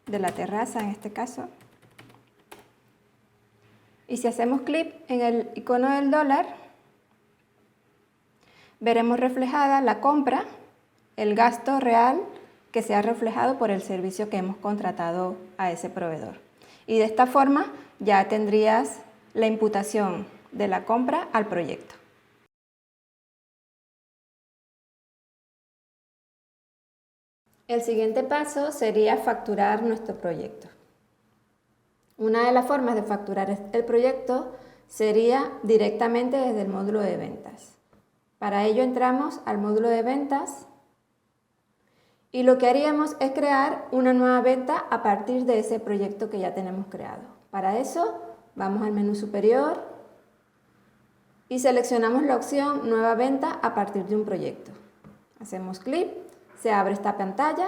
de la terraza en este caso, y si hacemos clic en el icono del dólar, veremos reflejada la compra, el gasto real que se ha reflejado por el servicio que hemos contratado a ese proveedor. Y de esta forma ya tendrías la imputación de la compra al proyecto. El siguiente paso sería facturar nuestro proyecto. Una de las formas de facturar el proyecto sería directamente desde el módulo de ventas. Para ello entramos al módulo de ventas y lo que haríamos es crear una nueva venta a partir de ese proyecto que ya tenemos creado. Para eso vamos al menú superior y seleccionamos la opción Nueva venta a partir de un proyecto. Hacemos clic, se abre esta pantalla.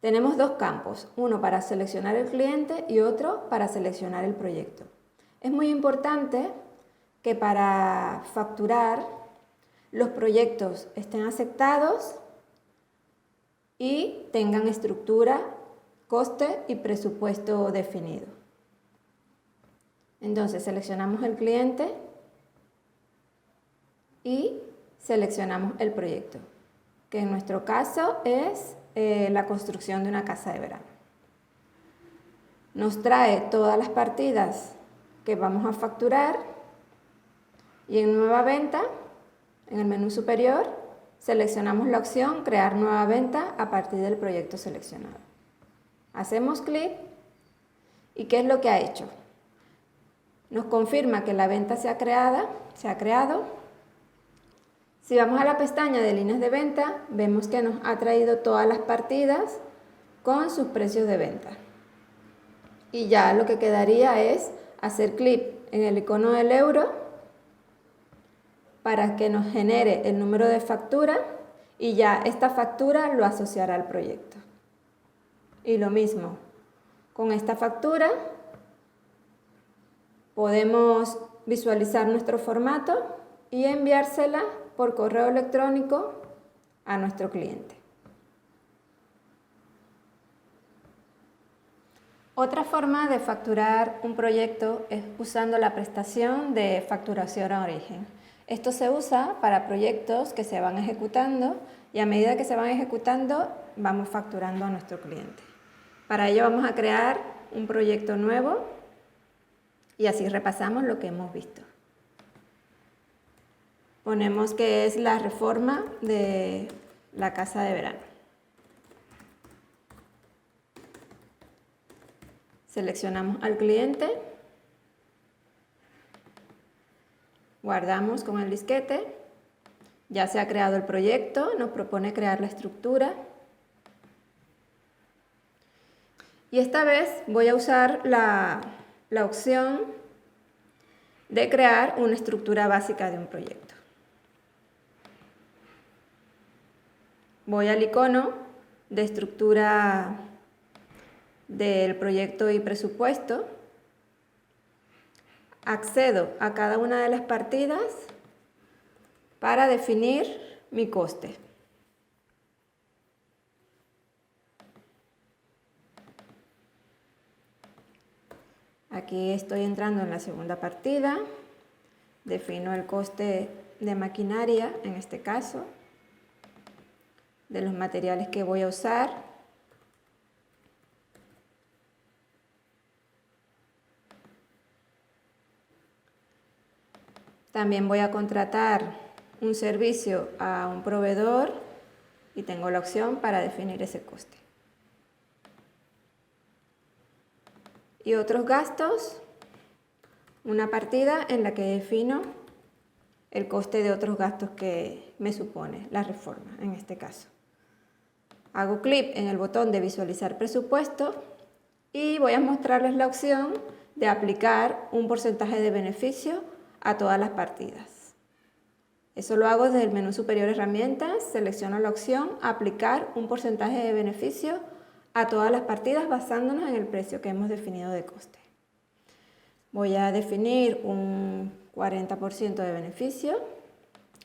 Tenemos dos campos, uno para seleccionar el cliente y otro para seleccionar el proyecto. Es muy importante que para facturar los proyectos estén aceptados y tengan estructura, coste y presupuesto definido. Entonces seleccionamos el cliente y seleccionamos el proyecto, que en nuestro caso es la construcción de una casa de verano. Nos trae todas las partidas que vamos a facturar y en nueva venta, en el menú superior, seleccionamos la opción Crear nueva venta a partir del proyecto seleccionado. Hacemos clic y ¿qué es lo que ha hecho? Nos confirma que la venta se ha creado. Si vamos a la pestaña de líneas de venta, vemos que nos ha traído todas las partidas con sus precios de venta. Y ya lo que quedaría es hacer clic en el icono del euro para que nos genere el número de factura y ya esta factura lo asociará al proyecto. Y lo mismo, con esta factura podemos visualizar nuestro formato y enviársela por correo electrónico a nuestro cliente. Otra forma de facturar un proyecto es usando la prestación de facturación a origen. Esto se usa para proyectos que se van ejecutando y a medida que se van ejecutando vamos facturando a nuestro cliente. Para ello vamos a crear un proyecto nuevo y así repasamos lo que hemos visto. Ponemos que es la reforma de la casa de verano. Seleccionamos al cliente, guardamos con el disquete, ya se ha creado el proyecto, nos propone crear la estructura. Y esta vez voy a usar la opción de crear una estructura básica de un proyecto. Voy al icono de estructura del proyecto y presupuesto, accedo a cada una de las partidas para definir mi coste. Aquí estoy entrando en la segunda partida, defino el coste de maquinaria, en este caso, de los materiales que voy a usar. También voy a contratar un servicio a un proveedor y tengo la opción para definir ese coste. Y otros gastos, una partida en la que defino el coste de otros gastos que me supone la reforma, en este caso. Hago clic en el botón de visualizar presupuesto y voy a mostrarles la opción de aplicar un porcentaje de beneficio a todas las partidas. Eso lo hago desde el menú superior herramientas, selecciono la opción aplicar un porcentaje de beneficio a todas las partidas basándonos en el precio que hemos definido de coste. Voy a definir un 40% de beneficio,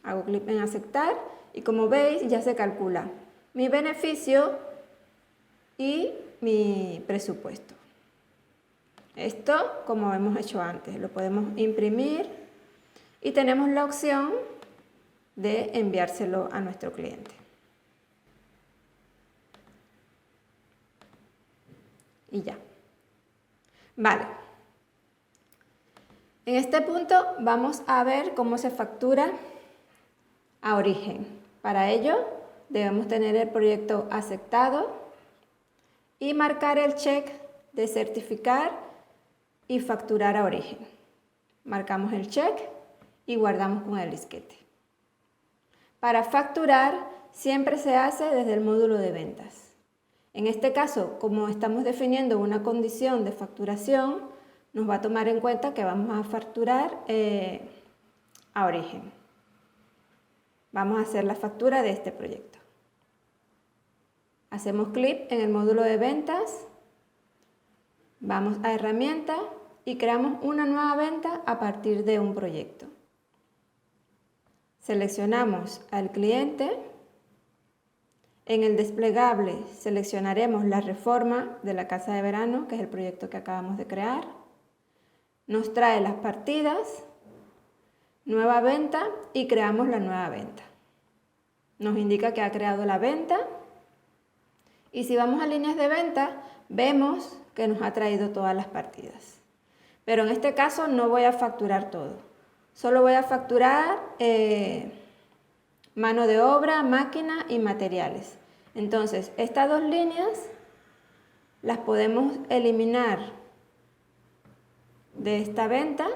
hago clic en aceptar y como veis ya se calcula mi beneficio y mi presupuesto. Esto como hemos hecho antes, lo podemos imprimir y tenemos la opción de enviárselo a nuestro cliente. Y ya. Vale. En este punto vamos a ver cómo se factura a origen. Para ello debemos tener el proyecto aceptado y marcar el check de certificar y facturar a origen. Marcamos el check y guardamos con el disquete. Para facturar siempre se hace desde el módulo de ventas. En este caso, como estamos definiendo una condición de facturación, nos va a tomar en cuenta que vamos a facturar a origen. Vamos a hacer la factura de este proyecto. Hacemos clic en el módulo de ventas, vamos a herramienta y creamos una nueva venta a partir de un proyecto. Seleccionamos al cliente. En el desplegable seleccionaremos la reforma de la casa de verano, que es el proyecto que acabamos de crear. Nos trae las partidas, nueva venta y creamos la nueva venta. Nos indica que ha creado la venta y si vamos a líneas de venta vemos que nos ha traído todas las partidas. Pero en este caso no voy a facturar todo, solo voy a facturar mano de obra, máquina y materiales. Entonces estas dos líneas las podemos eliminar de esta venta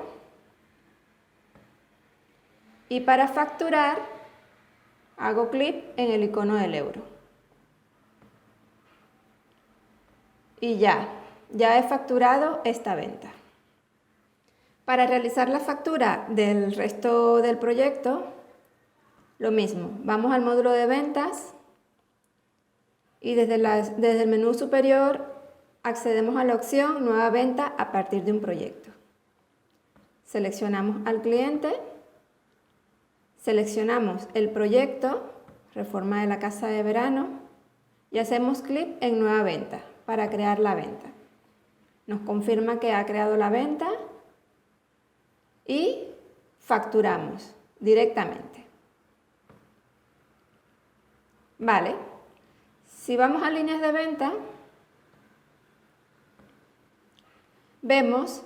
y para facturar hago clic en el icono del euro y ya he facturado esta venta. Para realizar la factura del resto del proyecto, lo mismo, vamos al módulo de ventas y desde el menú superior accedemos a la opción Nueva venta a partir de un proyecto. Seleccionamos al cliente, seleccionamos el proyecto, reforma de la casa de verano, y hacemos clic en Nueva venta para crear la venta. Nos confirma que ha creado la venta y facturamos directamente. Vale, si vamos a líneas de venta, vemos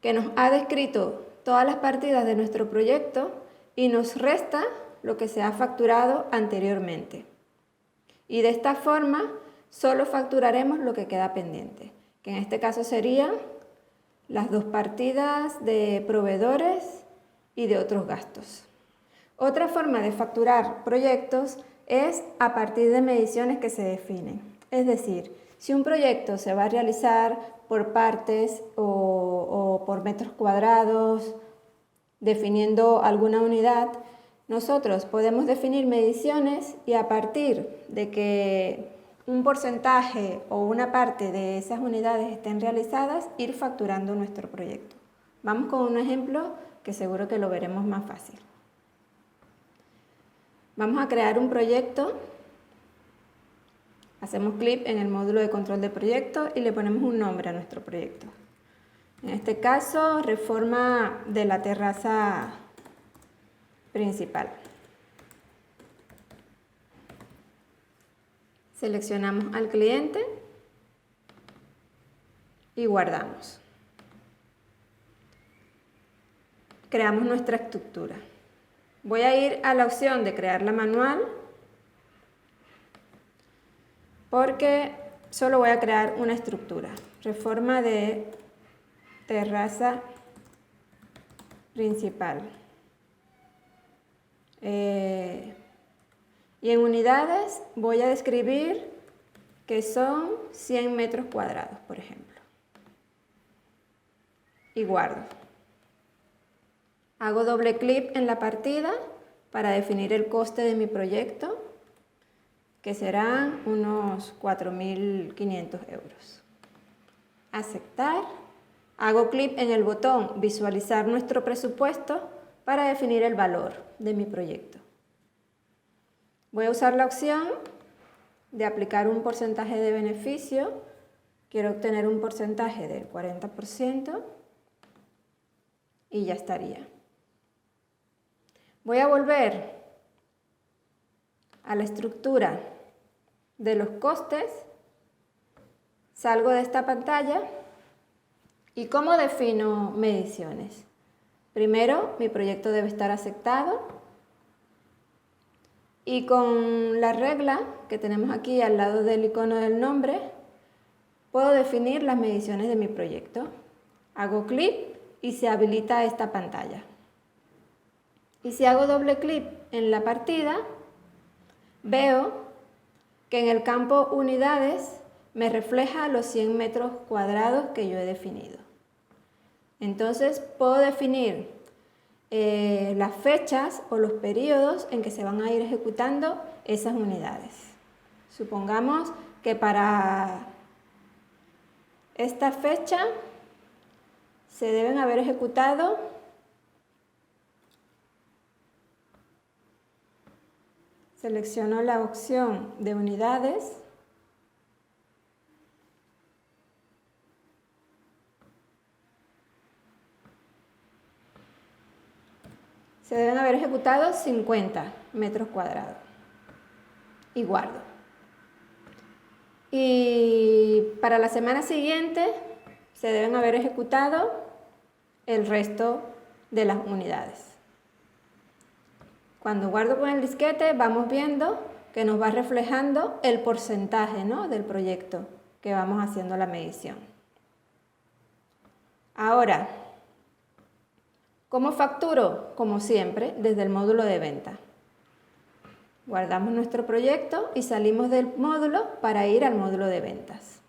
que nos ha descrito todas las partidas de nuestro proyecto y nos resta lo que se ha facturado anteriormente. Y de esta forma solo facturaremos lo que queda pendiente, que en este caso serían las dos partidas de proveedores y de otros gastos. Otra forma de facturar proyectos es a partir de mediciones que se definen. Es decir, si un proyecto se va a realizar por partes o por metros cuadrados, definiendo alguna unidad, nosotros podemos definir mediciones y a partir de que un porcentaje o una parte de esas unidades estén realizadas, ir facturando nuestro proyecto. Vamos con un ejemplo que seguro que lo veremos más fácil. Vamos a crear un proyecto, hacemos clic en el módulo de control de proyecto y le ponemos un nombre a nuestro proyecto. En este caso, reforma de la terraza principal. Seleccionamos al cliente y guardamos. Creamos nuestra estructura. Voy a ir a la opción de crearla manual porque solo voy a crear una estructura. Reforma de terraza principal. Y en unidades voy a describir que son 100 metros cuadrados, por ejemplo. Y guardo. Hago doble clic en la partida para definir el coste de mi proyecto, que serán unos 4.500 euros. Aceptar. Hago clic en el botón Visualizar nuestro presupuesto para definir el valor de mi proyecto. Voy a usar la opción de aplicar un porcentaje de beneficio. Quiero obtener un porcentaje del 40% y ya estaría. Voy a volver a la estructura de los costes, salgo de esta pantalla y ¿cómo defino mediciones? Primero, mi proyecto debe estar aceptado y con la regla que tenemos aquí al lado del icono del nombre, puedo definir las mediciones de mi proyecto. Hago clic y se habilita esta pantalla. Y si hago doble clic en la partida, veo que en el campo unidades me refleja los 100 metros cuadrados que yo he definido. Entonces puedo definir las fechas o los periodos en que se van a ir ejecutando esas unidades. Supongamos que para esta fecha se deben haber ejecutado selecciono la opción de unidades se deben haber ejecutado 50 metros cuadrados y guardo. Y para la semana siguiente se deben haber ejecutado el resto de las unidades. Cuando guardo con el disquete vamos viendo que nos va reflejando el porcentaje, ¿no?, del proyecto que vamos haciendo la medición. Ahora, ¿cómo facturo? Como siempre, desde el módulo de venta. Guardamos nuestro proyecto y salimos del módulo para ir al módulo de ventas.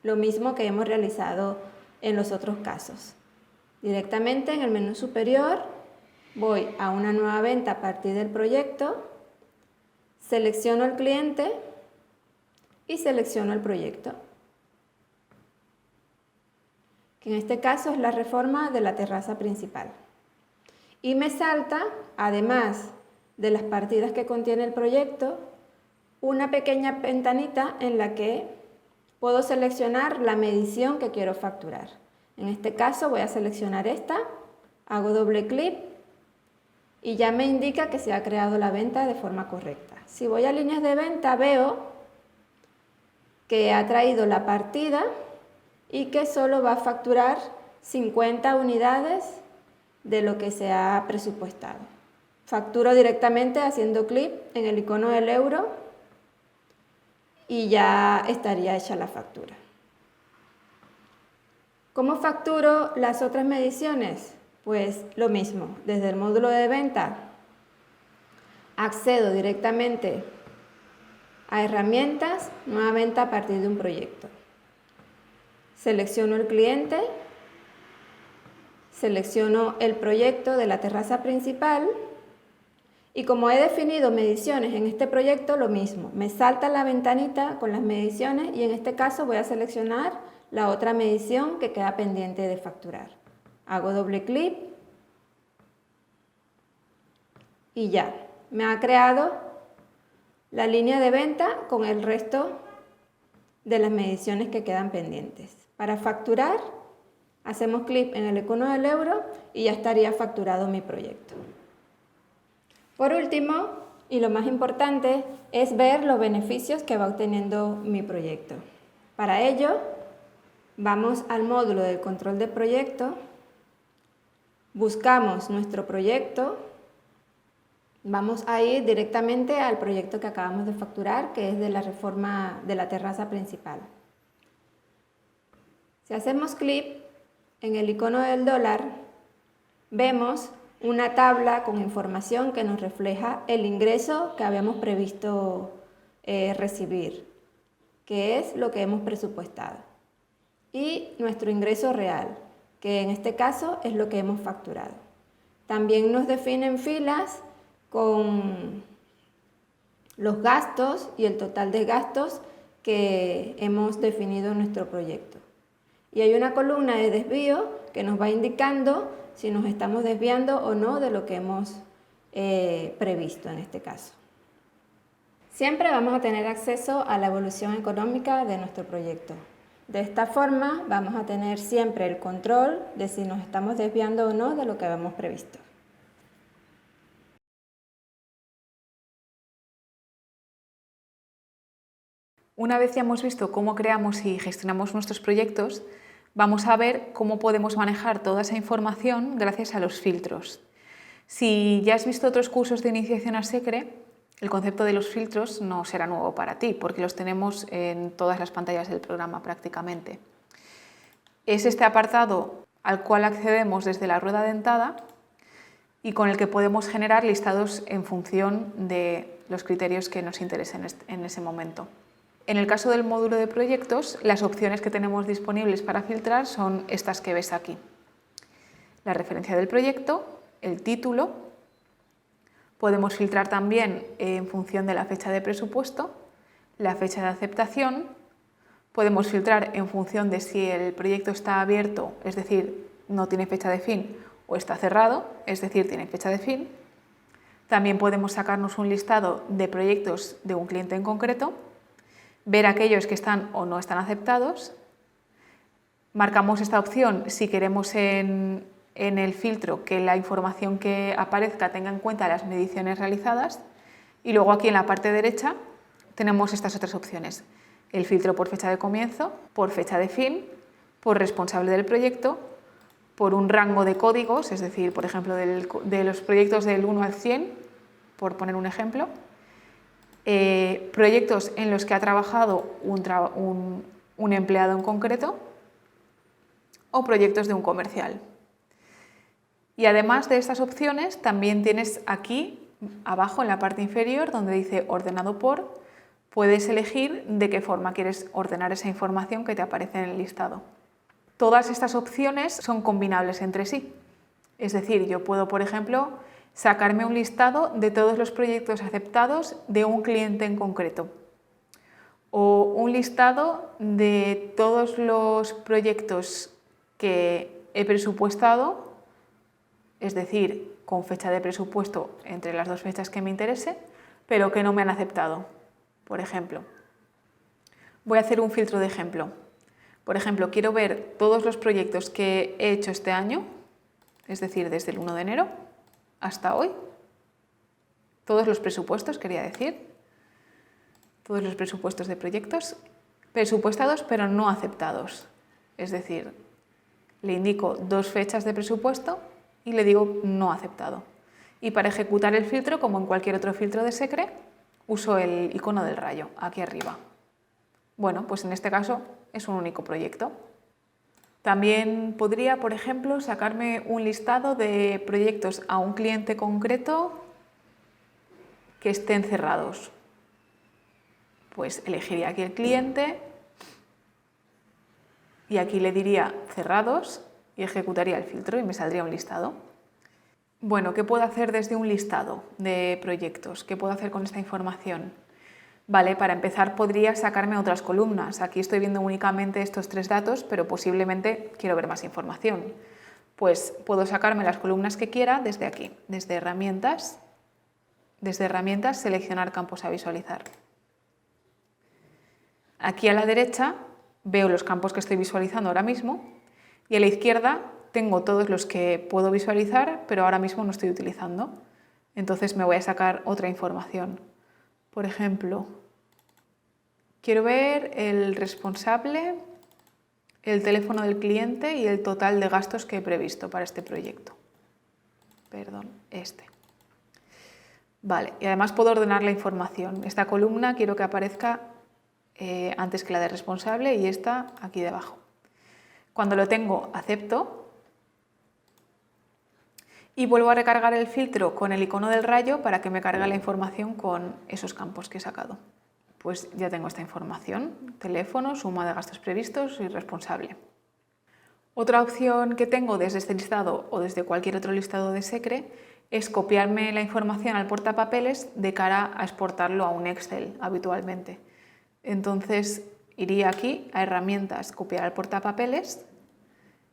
Lo mismo que hemos realizado en los otros casos. Directamente en el menú superior voy a una nueva venta a partir del proyecto, selecciono el cliente y selecciono el proyecto, que en este caso es la reforma de la terraza principal. Y me salta, además de las partidas que contiene el proyecto, una pequeña ventanita en la que puedo seleccionar la medición que quiero facturar. En este caso voy a seleccionar esta, hago doble clic y ya me indica que se ha creado la venta de forma correcta. Si voy a líneas de venta veo que ha traído la partida y que solo va a facturar 50 unidades de lo que se ha presupuestado. Facturo directamente haciendo clic en el icono del euro y ya estaría hecha la factura. ¿Cómo facturo las otras mediciones? Pues lo mismo, desde el módulo de venta accedo directamente a herramientas, nueva venta a partir de un proyecto. Selecciono el cliente, selecciono el proyecto de la terraza principal y como he definido mediciones en este proyecto, lo mismo. Me salta la ventanita con las mediciones y en este caso voy a seleccionar la otra medición que queda pendiente de facturar. Hago doble clic y ya, me ha creado la línea de venta con el resto de las mediciones que quedan pendientes. Para facturar, hacemos clic en el icono del euro y ya estaría facturado mi proyecto. Por último, y lo más importante, es ver los beneficios que va obteniendo mi proyecto. Para ello, vamos al módulo del control de proyecto, buscamos nuestro proyecto, vamos a ir directamente al proyecto que acabamos de facturar, que es de la reforma de la terraza principal. Si hacemos clic en el icono del dólar, vemos una tabla con información que nos refleja el ingreso que habíamos previsto recibir, que es lo que hemos presupuestado, y nuestro ingreso real, que en este caso es lo que hemos facturado. También nos definen filas con los gastos y el total de gastos que hemos definido en nuestro proyecto. Y hay una columna de desvío que nos va indicando si nos estamos desviando o no de lo que hemos previsto en este caso. Siempre vamos a tener acceso a la evolución económica de nuestro proyecto. De esta forma vamos a tener siempre el control de si nos estamos desviando o no de lo que habíamos previsto. Una vez ya hemos visto cómo creamos y gestionamos nuestros proyectos, vamos a ver cómo podemos manejar toda esa información gracias a los filtros. Si ya has visto otros cursos de iniciación a SECRE, el concepto de los filtros no será nuevo para ti, porque los tenemos en todas las pantallas del programa prácticamente. Es este apartado al cual accedemos desde la rueda dentada y con el que podemos generar listados en función de los criterios que nos interesen en ese momento. En el caso del módulo de proyectos, las opciones que tenemos disponibles para filtrar son estas que ves aquí. La referencia del proyecto, el título, podemos filtrar también en función de la fecha de presupuesto, la fecha de aceptación, podemos filtrar en función de si el proyecto está abierto, es decir, no tiene fecha de fin, o está cerrado, es decir, tiene fecha de fin. También podemos sacarnos un listado de proyectos de un cliente en concreto, ver aquellos que están o no están aceptados. Marcamos esta opción si queremos en el filtro que la información que aparezca tenga en cuenta las mediciones realizadas. Y luego aquí en la parte derecha tenemos estas otras opciones. El filtro por fecha de comienzo, por fecha de fin, por responsable del proyecto, por un rango de códigos, es decir, por ejemplo, de los proyectos del 1 al 100, por poner un ejemplo, proyectos en los que ha trabajado un empleado en concreto o proyectos de un comercial. Y además de estas opciones, también tienes aquí abajo en la parte inferior donde dice ordenado por, puedes elegir de qué forma quieres ordenar esa información que te aparece en el listado. Todas estas opciones son combinables entre sí. Es decir, yo puedo, por ejemplo, sacarme un listado de todos los proyectos aceptados de un cliente en concreto. O un listado de todos los proyectos que he presupuestado, es decir, con fecha de presupuesto entre las dos fechas que me interese, pero que no me han aceptado. Por ejemplo, voy a hacer un filtro de ejemplo. Por ejemplo, quiero ver todos los proyectos que he hecho este año, es decir, desde el 1 de enero hasta hoy. Todos los presupuestos, quería decir. Todos los presupuestos de proyectos presupuestados pero no aceptados. Es decir, le indico dos fechas de presupuesto y le digo no aceptado. Y para ejecutar el filtro, como en cualquier otro filtro de SECRE, uso el icono del rayo aquí arriba. Bueno, pues en este caso es un único proyecto. También podría, por ejemplo, sacarme un listado de proyectos a un cliente concreto que estén cerrados. Pues elegiría aquí el cliente y aquí le diría cerrados y ejecutaría el filtro y me saldría un listado. Bueno, ¿qué puedo hacer desde un listado de proyectos? ¿Qué puedo hacer con esta información? Vale, para empezar podría sacarme otras columnas. Aquí estoy viendo únicamente estos tres datos, pero posiblemente quiero ver más información. Pues puedo sacarme las columnas que quiera desde aquí, desde herramientas, seleccionar campos a visualizar. Aquí a la derecha veo los campos que estoy visualizando ahora mismo y a la izquierda tengo todos los que puedo visualizar, pero ahora mismo no estoy utilizando. Entonces me voy a sacar otra información. Por ejemplo, quiero ver el responsable, el teléfono del cliente y el total de gastos que he previsto para este proyecto. Perdón, este. Vale, y además puedo ordenar la información. Esta columna quiero que aparezca antes que la de responsable y esta aquí debajo. Cuando lo tengo, acepto. Y vuelvo a recargar el filtro con el icono del rayo para que me cargue la información con esos campos que he sacado. Pues ya tengo esta información, teléfono, suma de gastos previstos y responsable. Otra opción que tengo desde este listado o desde cualquier otro listado de SECRE es copiarme la información al portapapeles de cara a exportarlo a un Excel habitualmente. Entonces iría aquí a herramientas, copiar al portapapeles,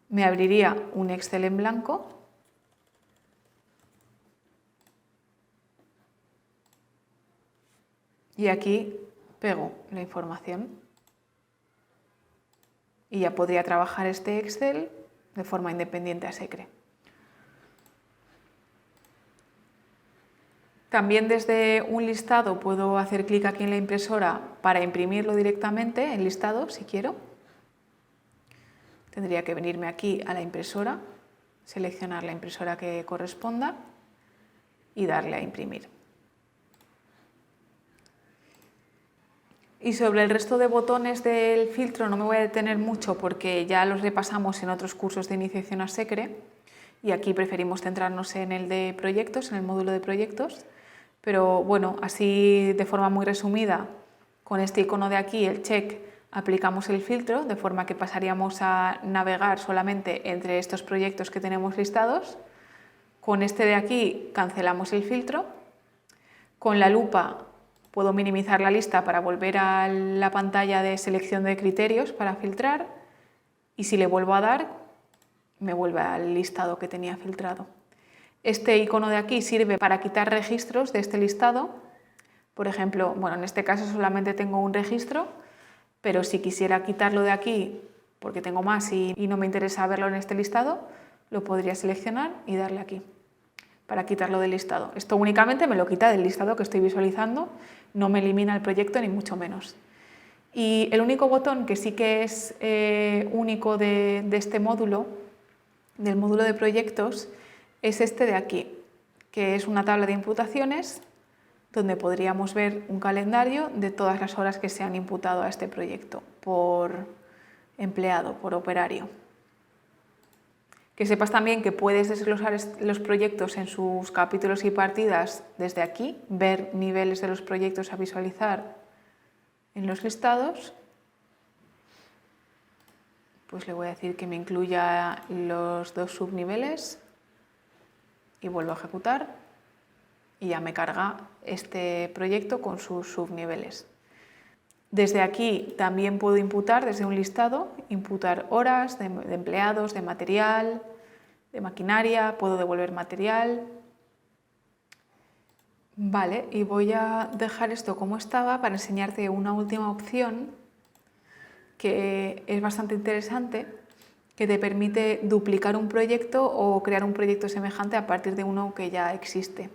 me abriría un Excel en blanco. Y aquí pego la información y ya podría trabajar este Excel de forma independiente a SECRE. También desde un listado puedo hacer clic aquí en la impresora para imprimirlo directamente en listado si quiero. tendría que venirme aquí a la impresora, seleccionar la impresora que corresponda y darle a imprimir. Y sobre el resto de botones del filtro no me voy a detener mucho porque ya los repasamos en otros cursos de iniciación a SECRE y aquí preferimos centrarnos en el de proyectos, en el módulo de proyectos, pero bueno, así de forma muy resumida, con este icono de aquí, el check, aplicamos el filtro de forma que pasaríamos a navegar solamente entre estos proyectos que tenemos listados. Con este de aquí cancelamos el filtro. Con la lupa puedo minimizar la lista para volver a la pantalla de selección de criterios para filtrar y si le vuelvo a dar me vuelve al listado que tenía filtrado. Este icono de aquí sirve para quitar registros de este listado. Por ejemplo, bueno, en este caso solamente tengo un registro, pero si quisiera quitarlo de aquí porque tengo más y no me interesa verlo en este listado, lo podría seleccionar y darle aquí para quitarlo del listado. Esto únicamente me lo quita del listado que estoy visualizando, no me elimina el proyecto ni mucho menos. Y el único botón que sí que es único de este módulo, del módulo de proyectos, es este de aquí, que es una tabla de imputaciones donde podríamos ver un calendario de todas las horas que se han imputado a este proyecto por empleado, por operario. Que sepas también que puedes desglosar los proyectos en sus capítulos y partidas desde aquí, ver niveles de los proyectos a visualizar en los listados. Pues le voy a decir que me incluya los 2 subniveles y vuelvo a ejecutar y ya me carga este proyecto con sus subniveles. Desde aquí también puedo imputar desde un listado, imputar horas de empleados, de material, de maquinaria, puedo devolver material. Vale, y voy a dejar esto como estaba para enseñarte una última opción que es bastante interesante, que te permite duplicar un proyecto o crear un proyecto semejante a partir de uno que ya existe.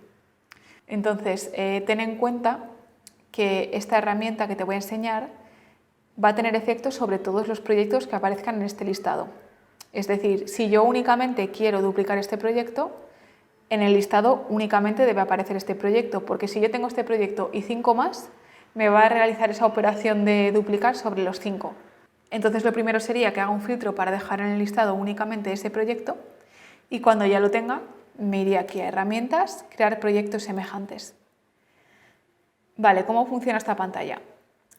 Entonces, ten en cuenta que esta herramienta que te voy a enseñar va a tener efectos sobre todos los proyectos que aparezcan en este listado. Es decir, si yo únicamente quiero duplicar este proyecto, en el listado únicamente debe aparecer este proyecto, porque si yo tengo este proyecto y 5 más, me va a realizar esa operación de duplicar sobre los 5. Entonces lo primero sería que haga un filtro para dejar en el listado únicamente ese proyecto y cuando ya lo tenga me iría aquí a herramientas, crear proyectos semejantes. Vale, ¿cómo funciona esta pantalla?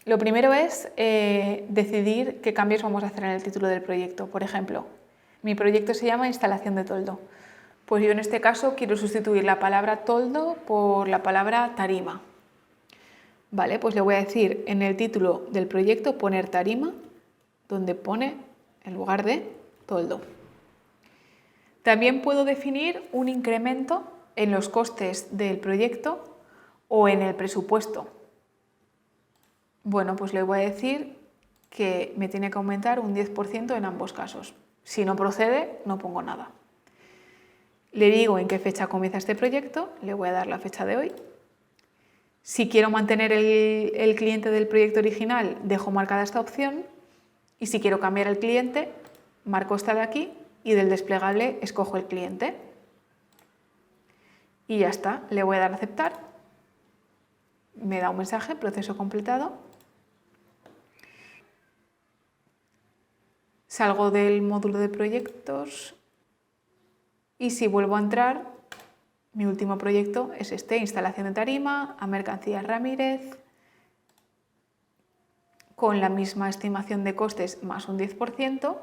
Lo primero es decidir qué cambios vamos a hacer en el título del proyecto. Por ejemplo, mi proyecto se llama instalación de toldo. Pues yo en este caso quiero sustituir la palabra toldo por la palabra tarima. Vale, pues le voy a decir en el título del proyecto poner tarima, donde pone en lugar de toldo. También puedo definir un incremento en los costes del proyecto o en el presupuesto. Bueno, pues le voy a decir que me tiene que aumentar un 10% en ambos casos. Si no procede, no pongo nada. Le digo en qué fecha comienza este proyecto, le voy a dar la fecha de hoy. Si quiero mantener el cliente del proyecto original, dejo marcada esta opción. Y si quiero cambiar el cliente, marco esta de aquí y del desplegable escojo el cliente. Y ya está, le voy a dar a aceptar. Me da un mensaje, proceso completado. Salgo del módulo de proyectos y si vuelvo a entrar, mi último proyecto es este, instalación de tarima a Mercancías Ramírez, con la misma estimación de costes más un 10%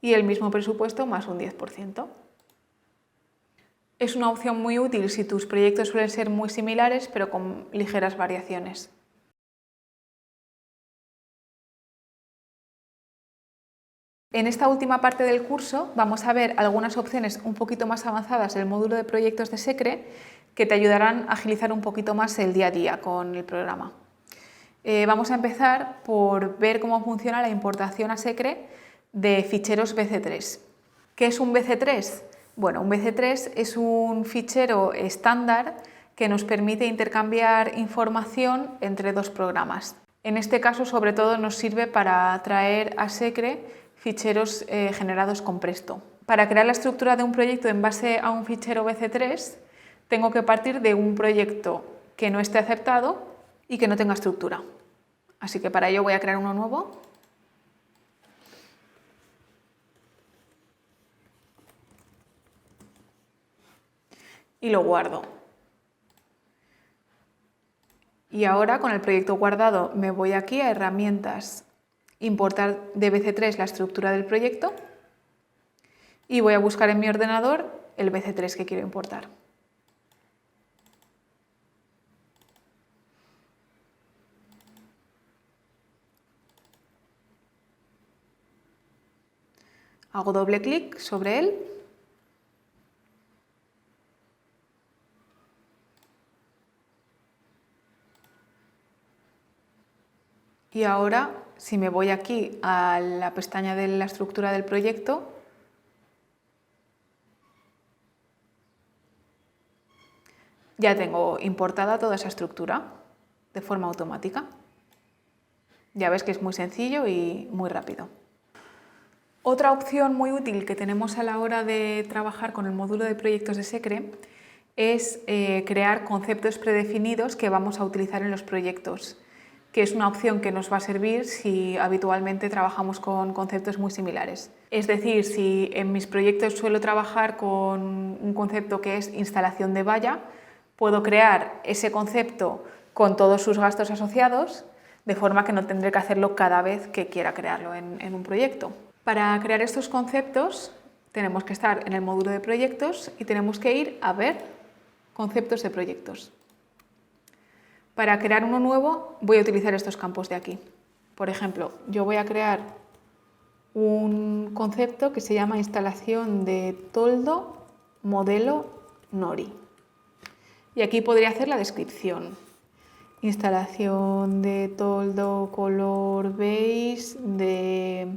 y el mismo presupuesto más un 10%. Es una opción muy útil si tus proyectos suelen ser muy similares pero con ligeras variaciones. En esta última parte del curso vamos a ver algunas opciones un poquito más avanzadas del módulo de proyectos de SECRE que te ayudarán a agilizar un poquito más el día a día con el programa. Vamos a empezar por ver cómo funciona la importación a SECRE de ficheros BC3. ¿Qué es un BC3? Bueno, un BC3 es un fichero estándar que nos permite intercambiar información entre dos programas. En este caso, sobre todo, nos sirve para traer a SECRE ficheros generados con Presto. Para crear la estructura de un proyecto en base a un fichero BC3, tengo que partir de un proyecto que no esté aceptado y que no tenga estructura. Así que para ello voy a crear uno nuevo. Y lo guardo. Y ahora con el proyecto guardado me voy aquí a herramientas, importar de BC3 la estructura del proyecto y voy a buscar en mi ordenador el BC3 que quiero importar. Hago doble clic sobre él. Y ahora, si me voy aquí a la pestaña de la estructura del proyecto, ya tengo importada toda esa estructura de forma automática. Ya ves que es muy sencillo y muy rápido. Otra opción muy útil que tenemos a la hora de trabajar con el módulo de proyectos de SECRE es crear conceptos predefinidos que vamos a utilizar en los proyectos, que es una opción que nos va a servir si habitualmente trabajamos con conceptos muy similares. Es decir, si en mis proyectos suelo trabajar con un concepto que es instalación de valla, puedo crear ese concepto con todos sus gastos asociados, de forma que no tendré que hacerlo cada vez que quiera crearlo en un proyecto. Para crear estos conceptos tenemos que estar en el módulo de proyectos y tenemos que ir a ver conceptos de proyectos. Para crear uno nuevo voy a utilizar estos campos de aquí. Por ejemplo, yo voy a crear un concepto que se llama instalación de toldo modelo Nori. Y aquí podría hacer la descripción. Instalación de toldo color beige de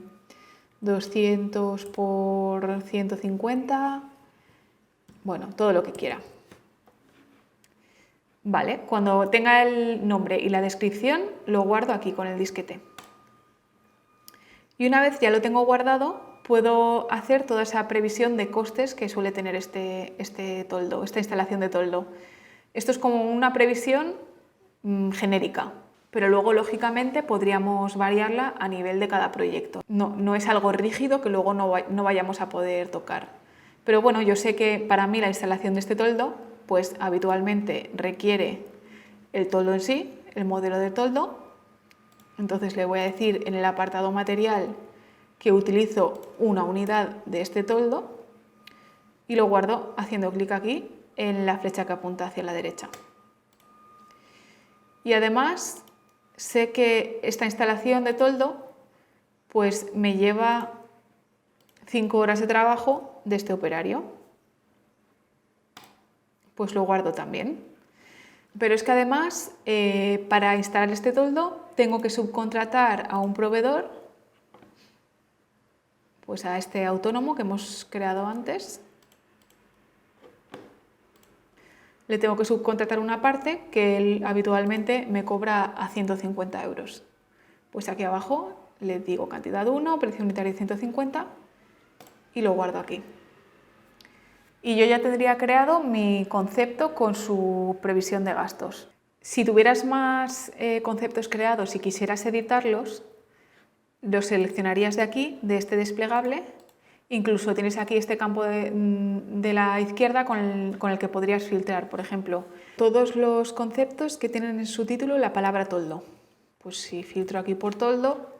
200 por 150, bueno, todo lo que quiera. Vale, cuando tenga el nombre y la descripción lo guardo aquí con el disquete. Y una vez ya lo tengo guardado, puedo hacer toda esa previsión de costes que suele tener este toldo, esta instalación de toldo. Esto es como una previsión genérica, pero luego lógicamente podríamos variarla a nivel de cada proyecto. No es algo rígido que luego no vayamos a poder tocar. Pero bueno, yo sé que para mí la instalación de este toldo pues habitualmente requiere el toldo en sí, el modelo de toldo. Entonces le voy a decir en el apartado material que utilizo una unidad de este toldo y lo guardo haciendo clic aquí en la flecha que apunta hacia la derecha. Y además sé que esta instalación de toldo pues me lleva 5 horas de trabajo de este operario. Pues lo guardo también. Pero es que además para instalar este toldo tengo que subcontratar a un proveedor, pues a este autónomo que hemos creado antes. Le tengo que subcontratar una parte que él habitualmente me cobra a 150 euros. Pues aquí abajo le digo cantidad 1, precio unitario 150 y lo guardo aquí. Y yo ya tendría creado mi concepto con su previsión de gastos. Si tuvieras más conceptos creados y quisieras editarlos, los seleccionarías de aquí, de este desplegable. Incluso tienes aquí este campo de la izquierda con el que podrías filtrar, por ejemplo, todos los conceptos que tienen en su título la palabra toldo. Pues si filtro aquí por toldo,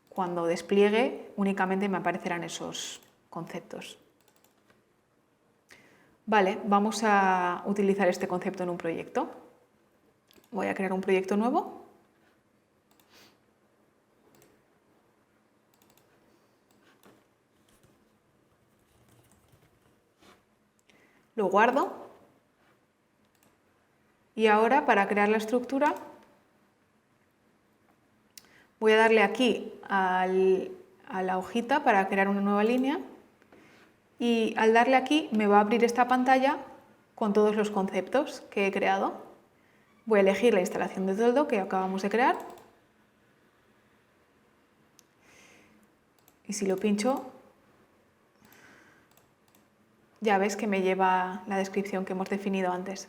cuando despliegue únicamente me aparecerán esos conceptos. Vale, vamos a utilizar este concepto en un proyecto. Voy a crear un proyecto nuevo. Lo guardo. Y ahora, para crear la estructura, voy a darle aquí a la hojita para crear una nueva línea. Y al darle aquí me va a abrir esta pantalla con todos los conceptos que he creado. Voy a elegir la instalación de toldo que acabamos de crear. Y si lo pincho, ya ves que me lleva la descripción que hemos definido antes.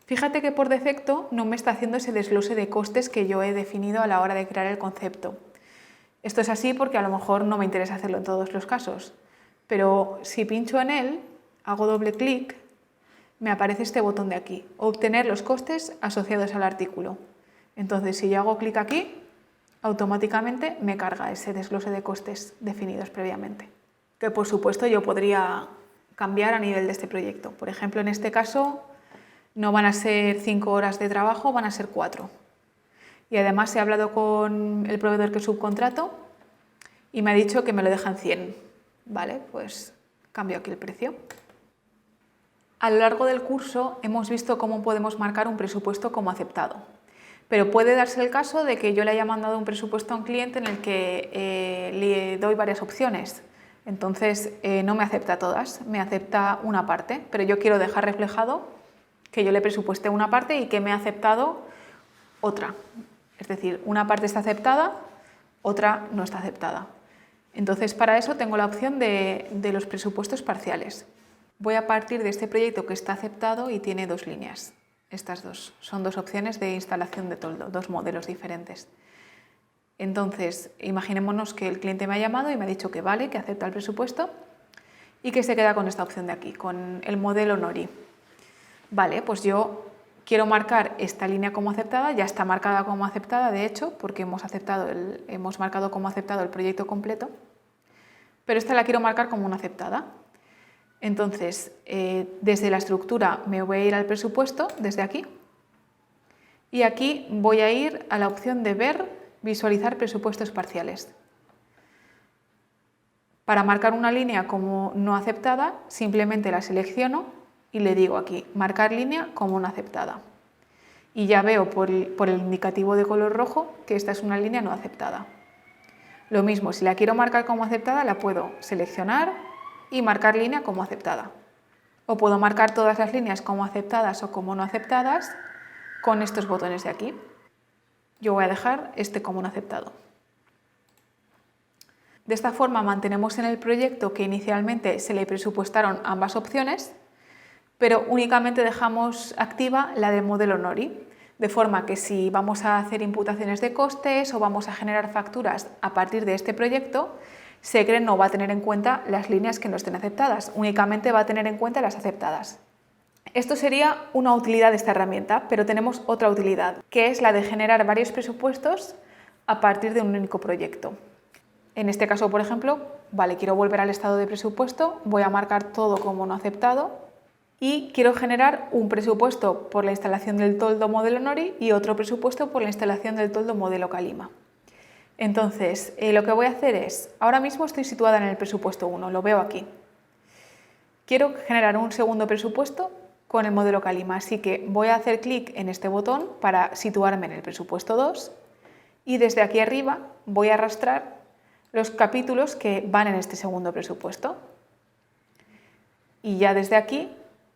Fíjate que por defecto no me está haciendo ese desglose de costes que yo he definido a la hora de crear el concepto. Esto es así porque a lo mejor no me interesa hacerlo en todos los casos, pero si pincho en él, hago doble clic, me aparece este botón de aquí, obtener los costes asociados al artículo. Entonces, si yo hago clic aquí, automáticamente me carga ese desglose de costes definidos previamente, que por supuesto yo podría cambiar a nivel de este proyecto. Por ejemplo, en este caso no van a ser 5 horas de trabajo, van a ser 4. Y además he hablado con el proveedor que subcontrato y me ha dicho que me lo dejan 100. Vale, pues cambio aquí el precio. A lo largo del curso hemos visto cómo podemos marcar un presupuesto como aceptado. Pero puede darse el caso de que yo le haya mandado un presupuesto a un cliente en el que le doy varias opciones. Entonces no me acepta todas, me acepta una parte, pero yo quiero dejar reflejado que yo le presupuesté una parte y que me ha aceptado otra. Es decir, una parte está aceptada, otra no está aceptada. Entonces para eso tengo la opción de los presupuestos parciales. Voy a partir de este proyecto que está aceptado y tiene 2 líneas. Estas dos son 2 opciones de instalación de toldo, 2 modelos diferentes. Entonces, imaginémonos que el cliente me ha llamado y me ha dicho que vale, que acepta el presupuesto y que se queda con esta opción de aquí, con el modelo Nori. Vale, pues yo quiero marcar esta línea como aceptada, ya está marcada como aceptada, de hecho, porque hemos marcado como aceptado el proyecto completo, pero esta la quiero marcar como una aceptada. Entonces, desde la estructura me voy a ir al presupuesto, desde aquí, y aquí voy a ir a la opción de ver, visualizar presupuestos parciales. Para marcar una línea como no aceptada, simplemente la selecciono y le digo aquí, marcar línea como no aceptada. Y ya veo por el indicativo de color rojo que esta es una línea no aceptada. Lo mismo, si la quiero marcar como aceptada, la puedo seleccionar y marcar línea como aceptada. O puedo marcar todas las líneas como aceptadas o como no aceptadas con estos botones de aquí. Yo voy a dejar este como no aceptado. De esta forma mantenemos en el proyecto que inicialmente se le presupuestaron ambas opciones, pero únicamente dejamos activa la del modelo Nori, de forma que si vamos a hacer imputaciones de costes o vamos a generar facturas a partir de este proyecto, SECRE no va a tener en cuenta las líneas que no estén aceptadas, únicamente va a tener en cuenta las aceptadas. Esto sería una utilidad de esta herramienta, pero tenemos otra utilidad, que es la de generar varios presupuestos a partir de un único proyecto. En este caso, por ejemplo, vale, quiero volver al estado de presupuesto, voy a marcar todo como no aceptado y quiero generar un presupuesto por la instalación del toldo modelo Nori y otro presupuesto por la instalación del toldo modelo Calima. Entonces, lo que voy a hacer es, ahora mismo estoy situada en el presupuesto 1, lo veo aquí. Quiero generar un segundo presupuesto con el modelo Calima, así que voy a hacer clic en este botón para situarme en el presupuesto 2 y desde aquí arriba voy a arrastrar los capítulos que van en este segundo presupuesto. Y ya desde aquí,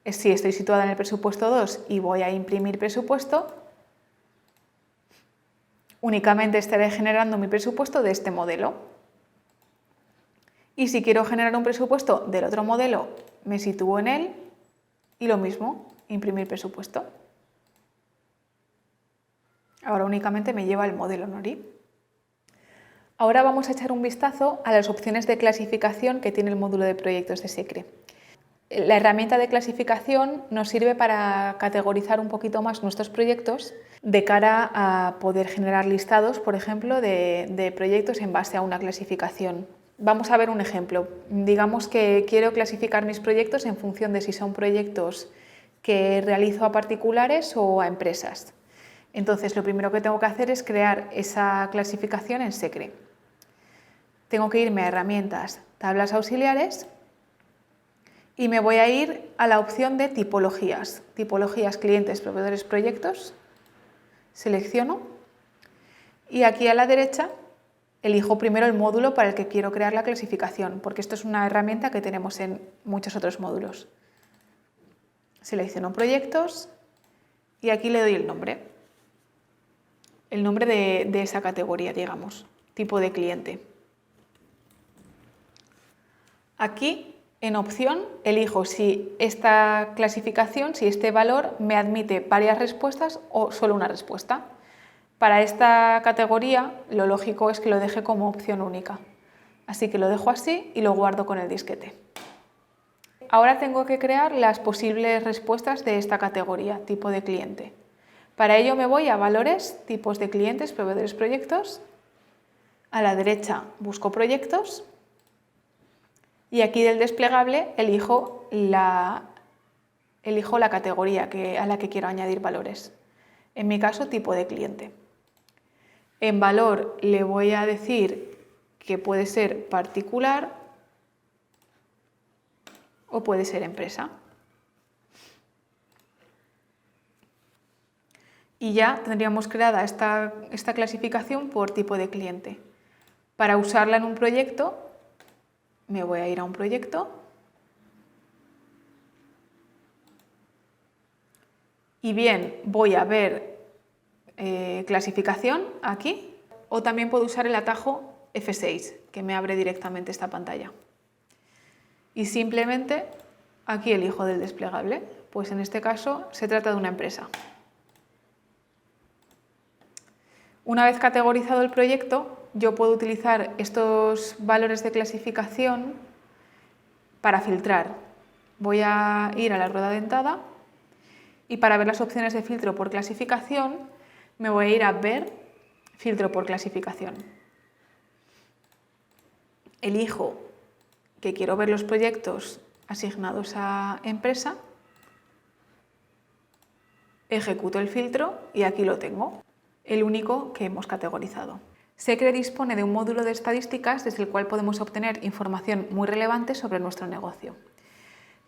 si estoy situada en el presupuesto 2 y voy a imprimir presupuesto, únicamente estaré generando mi presupuesto de este modelo. Y si quiero generar un presupuesto del otro modelo, me sitúo en él y lo mismo, imprimir presupuesto. Ahora únicamente me lleva el modelo Nori. Ahora vamos a echar un vistazo a las opciones de clasificación que tiene el módulo de proyectos de SECRE. La herramienta de clasificación nos sirve para categorizar un poquito más nuestros proyectos de cara a poder generar listados, por ejemplo, de proyectos en base a una clasificación. Vamos a ver un ejemplo. Digamos que quiero clasificar mis proyectos en función de si son proyectos que realizo a particulares o a empresas. Entonces, lo primero que tengo que hacer es crear esa clasificación en SECRE. Tengo que irme a herramientas, tablas auxiliares y me voy a ir a la opción de tipologías. Tipologías, clientes, proveedores, proyectos. Selecciono y aquí a la derecha elijo primero el módulo para el que quiero crear la clasificación, porque esto es una herramienta que tenemos en muchos otros módulos. Selecciono proyectos y aquí le doy el nombre de esa categoría, digamos, tipo de cliente. Aquí, en opción, elijo si esta clasificación, si este valor me admite varias respuestas o solo una respuesta. Para esta categoría, lo lógico es que lo deje como opción única. Así que lo dejo así y lo guardo con el disquete. Ahora tengo que crear las posibles respuestas de esta categoría, tipo de cliente. Para ello me voy a Valores, Tipos de clientes, proveedores, proyectos. A la derecha busco Proyectos y aquí del desplegable elijo la categoría a la que quiero añadir valores. En mi caso, tipo de cliente. En valor le voy a decir que puede ser particular o puede ser empresa. Y ya tendríamos creada esta clasificación por tipo de cliente. Para usarla en un proyecto, me voy a ir a un proyecto y bien voy a ver clasificación aquí, o también puedo usar el atajo F6, que me abre directamente esta pantalla. Y simplemente aquí elijo del desplegable, pues en este caso se trata de una empresa. Una vez categorizado el proyecto, yo puedo utilizar estos valores de clasificación para filtrar. Voy a ir a la rueda dentada y para ver las opciones de filtro por clasificación me voy a ir a Ver, filtro por clasificación. Elijo que quiero ver los proyectos asignados a empresa, ejecuto el filtro y aquí lo tengo, el único que hemos categorizado. SECRE dispone de un módulo de estadísticas desde el cual podemos obtener información muy relevante sobre nuestro negocio.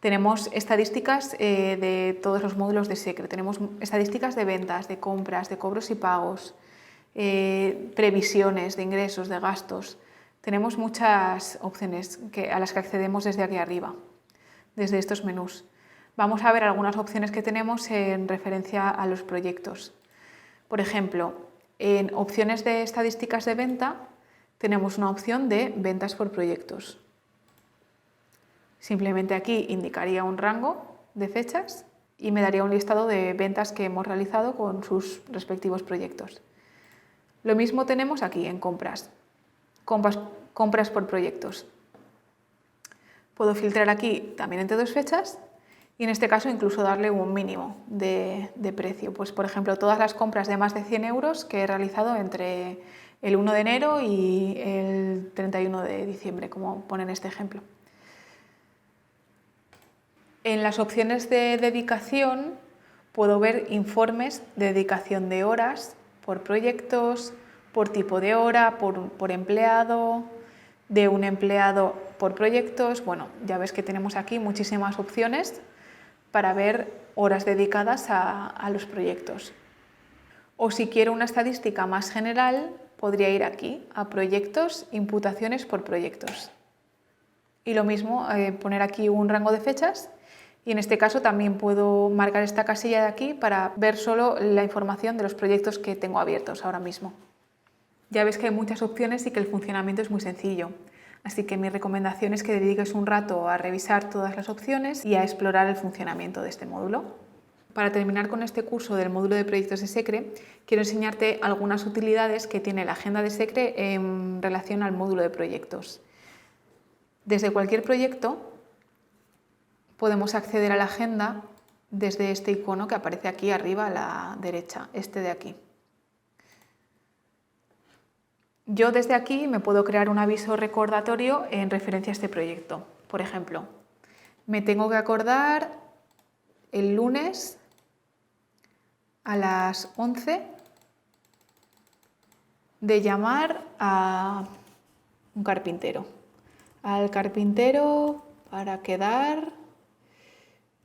Tenemos estadísticas de todos los módulos de SECRE. Tenemos estadísticas de ventas, de compras, de cobros y pagos, previsiones de ingresos, de gastos. Tenemos muchas opciones a las que accedemos desde aquí arriba, desde estos menús. Vamos a ver algunas opciones que tenemos en referencia a los proyectos. Por ejemplo, en opciones de estadísticas de venta tenemos una opción de ventas por proyectos. Simplemente aquí indicaría un rango de fechas y me daría un listado de ventas que hemos realizado con sus respectivos proyectos. Lo mismo tenemos aquí en compras por proyectos. Puedo filtrar aquí también entre dos fechas y en este caso incluso darle un mínimo de precio. Pues, por ejemplo, todas las compras de más de 100 euros que he realizado entre el 1 de enero y el 31 de diciembre, como pone en este ejemplo. En las opciones de dedicación puedo ver informes de dedicación de horas por proyectos, por tipo de hora, por empleado, de un empleado por proyectos. Bueno, ya ves que tenemos aquí muchísimas opciones para ver horas dedicadas a los proyectos. O si quiero una estadística más general, podría ir aquí a proyectos, imputaciones por proyectos. Y lo mismo, poner aquí un rango de fechas y en este caso también puedo marcar esta casilla de aquí para ver solo la información de los proyectos que tengo abiertos ahora mismo. Ya ves que hay muchas opciones y que el funcionamiento es muy sencillo. Así que mi recomendación es que dediques un rato a revisar todas las opciones y a explorar el funcionamiento de este módulo. Para terminar con este curso del módulo de proyectos de SECRE, quiero enseñarte algunas utilidades que tiene la agenda de SECRE en relación al módulo de proyectos. Desde cualquier proyecto podemos acceder a la agenda desde este icono que aparece aquí arriba a la derecha, este de aquí. Yo desde aquí me puedo crear un aviso recordatorio en referencia a este proyecto. Por ejemplo, me tengo que acordar el lunes a las 11 de llamar a un carpintero. Al carpintero para quedar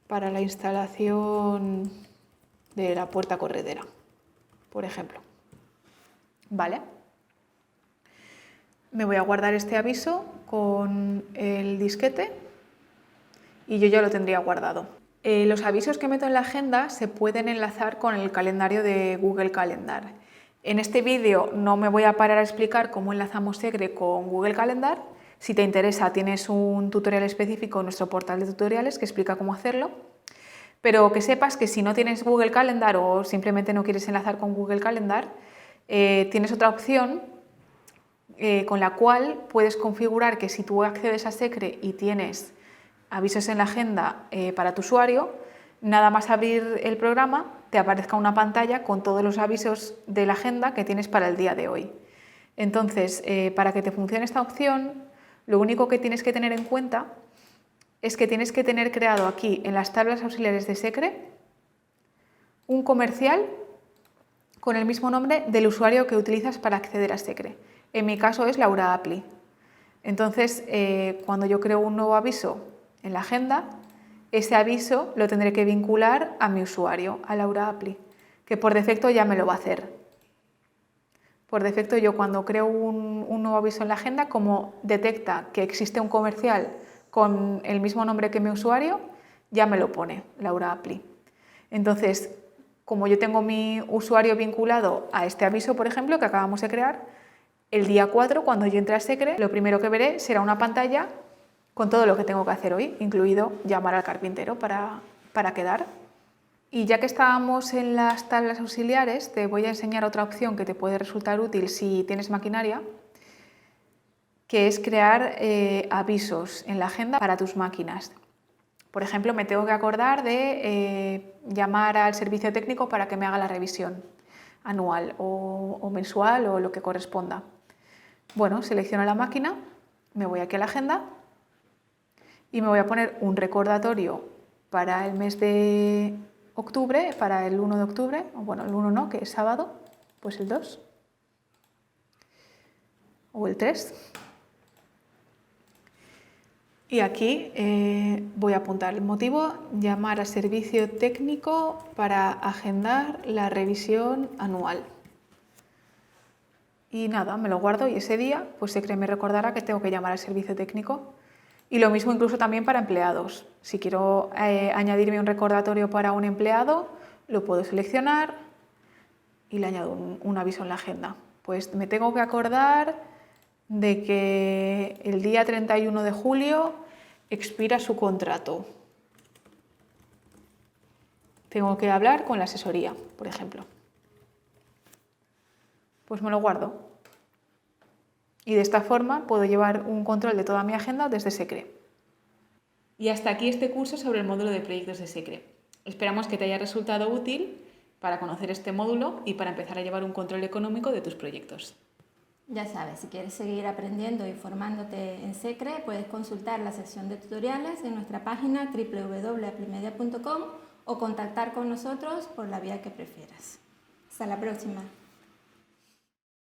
para la instalación de la puerta corredera, por ejemplo. ¿Vale? Me voy a guardar este aviso con el disquete y yo ya lo tendría guardado. Los avisos que meto en la agenda se pueden enlazar con el calendario de Google Calendar. En este vídeo no me voy a parar a explicar cómo enlazamos SECRE con Google Calendar, Si te interesa, tienes un tutorial específico en nuestro portal de tutoriales que explica cómo hacerlo, pero que sepas que si no tienes Google Calendar o simplemente no quieres enlazar con Google Calendar, tienes otra opción con la cual puedes configurar que si tú accedes a Secre y tienes avisos en la agenda para tu usuario, nada más abrir el programa te aparezca una pantalla con todos los avisos de la agenda que tienes para el día de hoy. Entonces, para que te funcione esta opción, lo único que tienes que tener en cuenta es que tienes que tener creado aquí en las tablas auxiliares de Secre un comercial con el mismo nombre del usuario que utilizas para acceder a Secre. En mi caso es Laura Appli. Entonces, cuando yo creo un nuevo aviso en la agenda, ese aviso lo tendré que vincular a mi usuario, a Laura Appli, que por defecto ya me lo va a hacer. Por defecto yo cuando creo un nuevo aviso en la agenda, como detecta que existe un comercial con el mismo nombre que mi usuario, ya me lo pone, Laura Appli. Entonces, como yo tengo mi usuario vinculado a este aviso, por ejemplo, que acabamos de crear, el día 4, cuando yo entre a Secre, lo primero que veré será una pantalla con todo lo que tengo que hacer hoy, incluido llamar al carpintero para quedar. Y ya que estábamos en las tablas auxiliares, te voy a enseñar otra opción que te puede resultar útil si tienes maquinaria, que es crear avisos en la agenda para tus máquinas. Por ejemplo, me tengo que acordar de llamar al servicio técnico para que me haga la revisión anual o mensual o lo que corresponda. Bueno, selecciono la máquina, me voy aquí a la agenda y me voy a poner un recordatorio para el mes de octubre, para el 1 de octubre, o bueno, el 1 no, que es sábado, pues el 2 o el 3. Y aquí voy a apuntar el motivo, llamar al servicio técnico para agendar la revisión anual. Y nada, me lo guardo y ese día pues Secre me recordará que tengo que llamar al servicio técnico. Y lo mismo incluso también para empleados. Si quiero añadirme un recordatorio para un empleado, lo puedo seleccionar y le añado un aviso en la agenda. Pues me tengo que acordar de que el día 31 de julio expira su contrato. Tengo que hablar con la asesoría, por ejemplo. Pues me lo guardo. Y de esta forma puedo llevar un control de toda mi agenda desde Secre. Y hasta aquí este curso sobre el módulo de proyectos de Secre. Esperamos que te haya resultado útil para conocer este módulo y para empezar a llevar un control económico de tus proyectos. Ya sabes, si quieres seguir aprendiendo y formándote en Secre, puedes consultar la sección de tutoriales en nuestra página www.aplimedia.com o contactar con nosotros por la vía que prefieras. Hasta la próxima.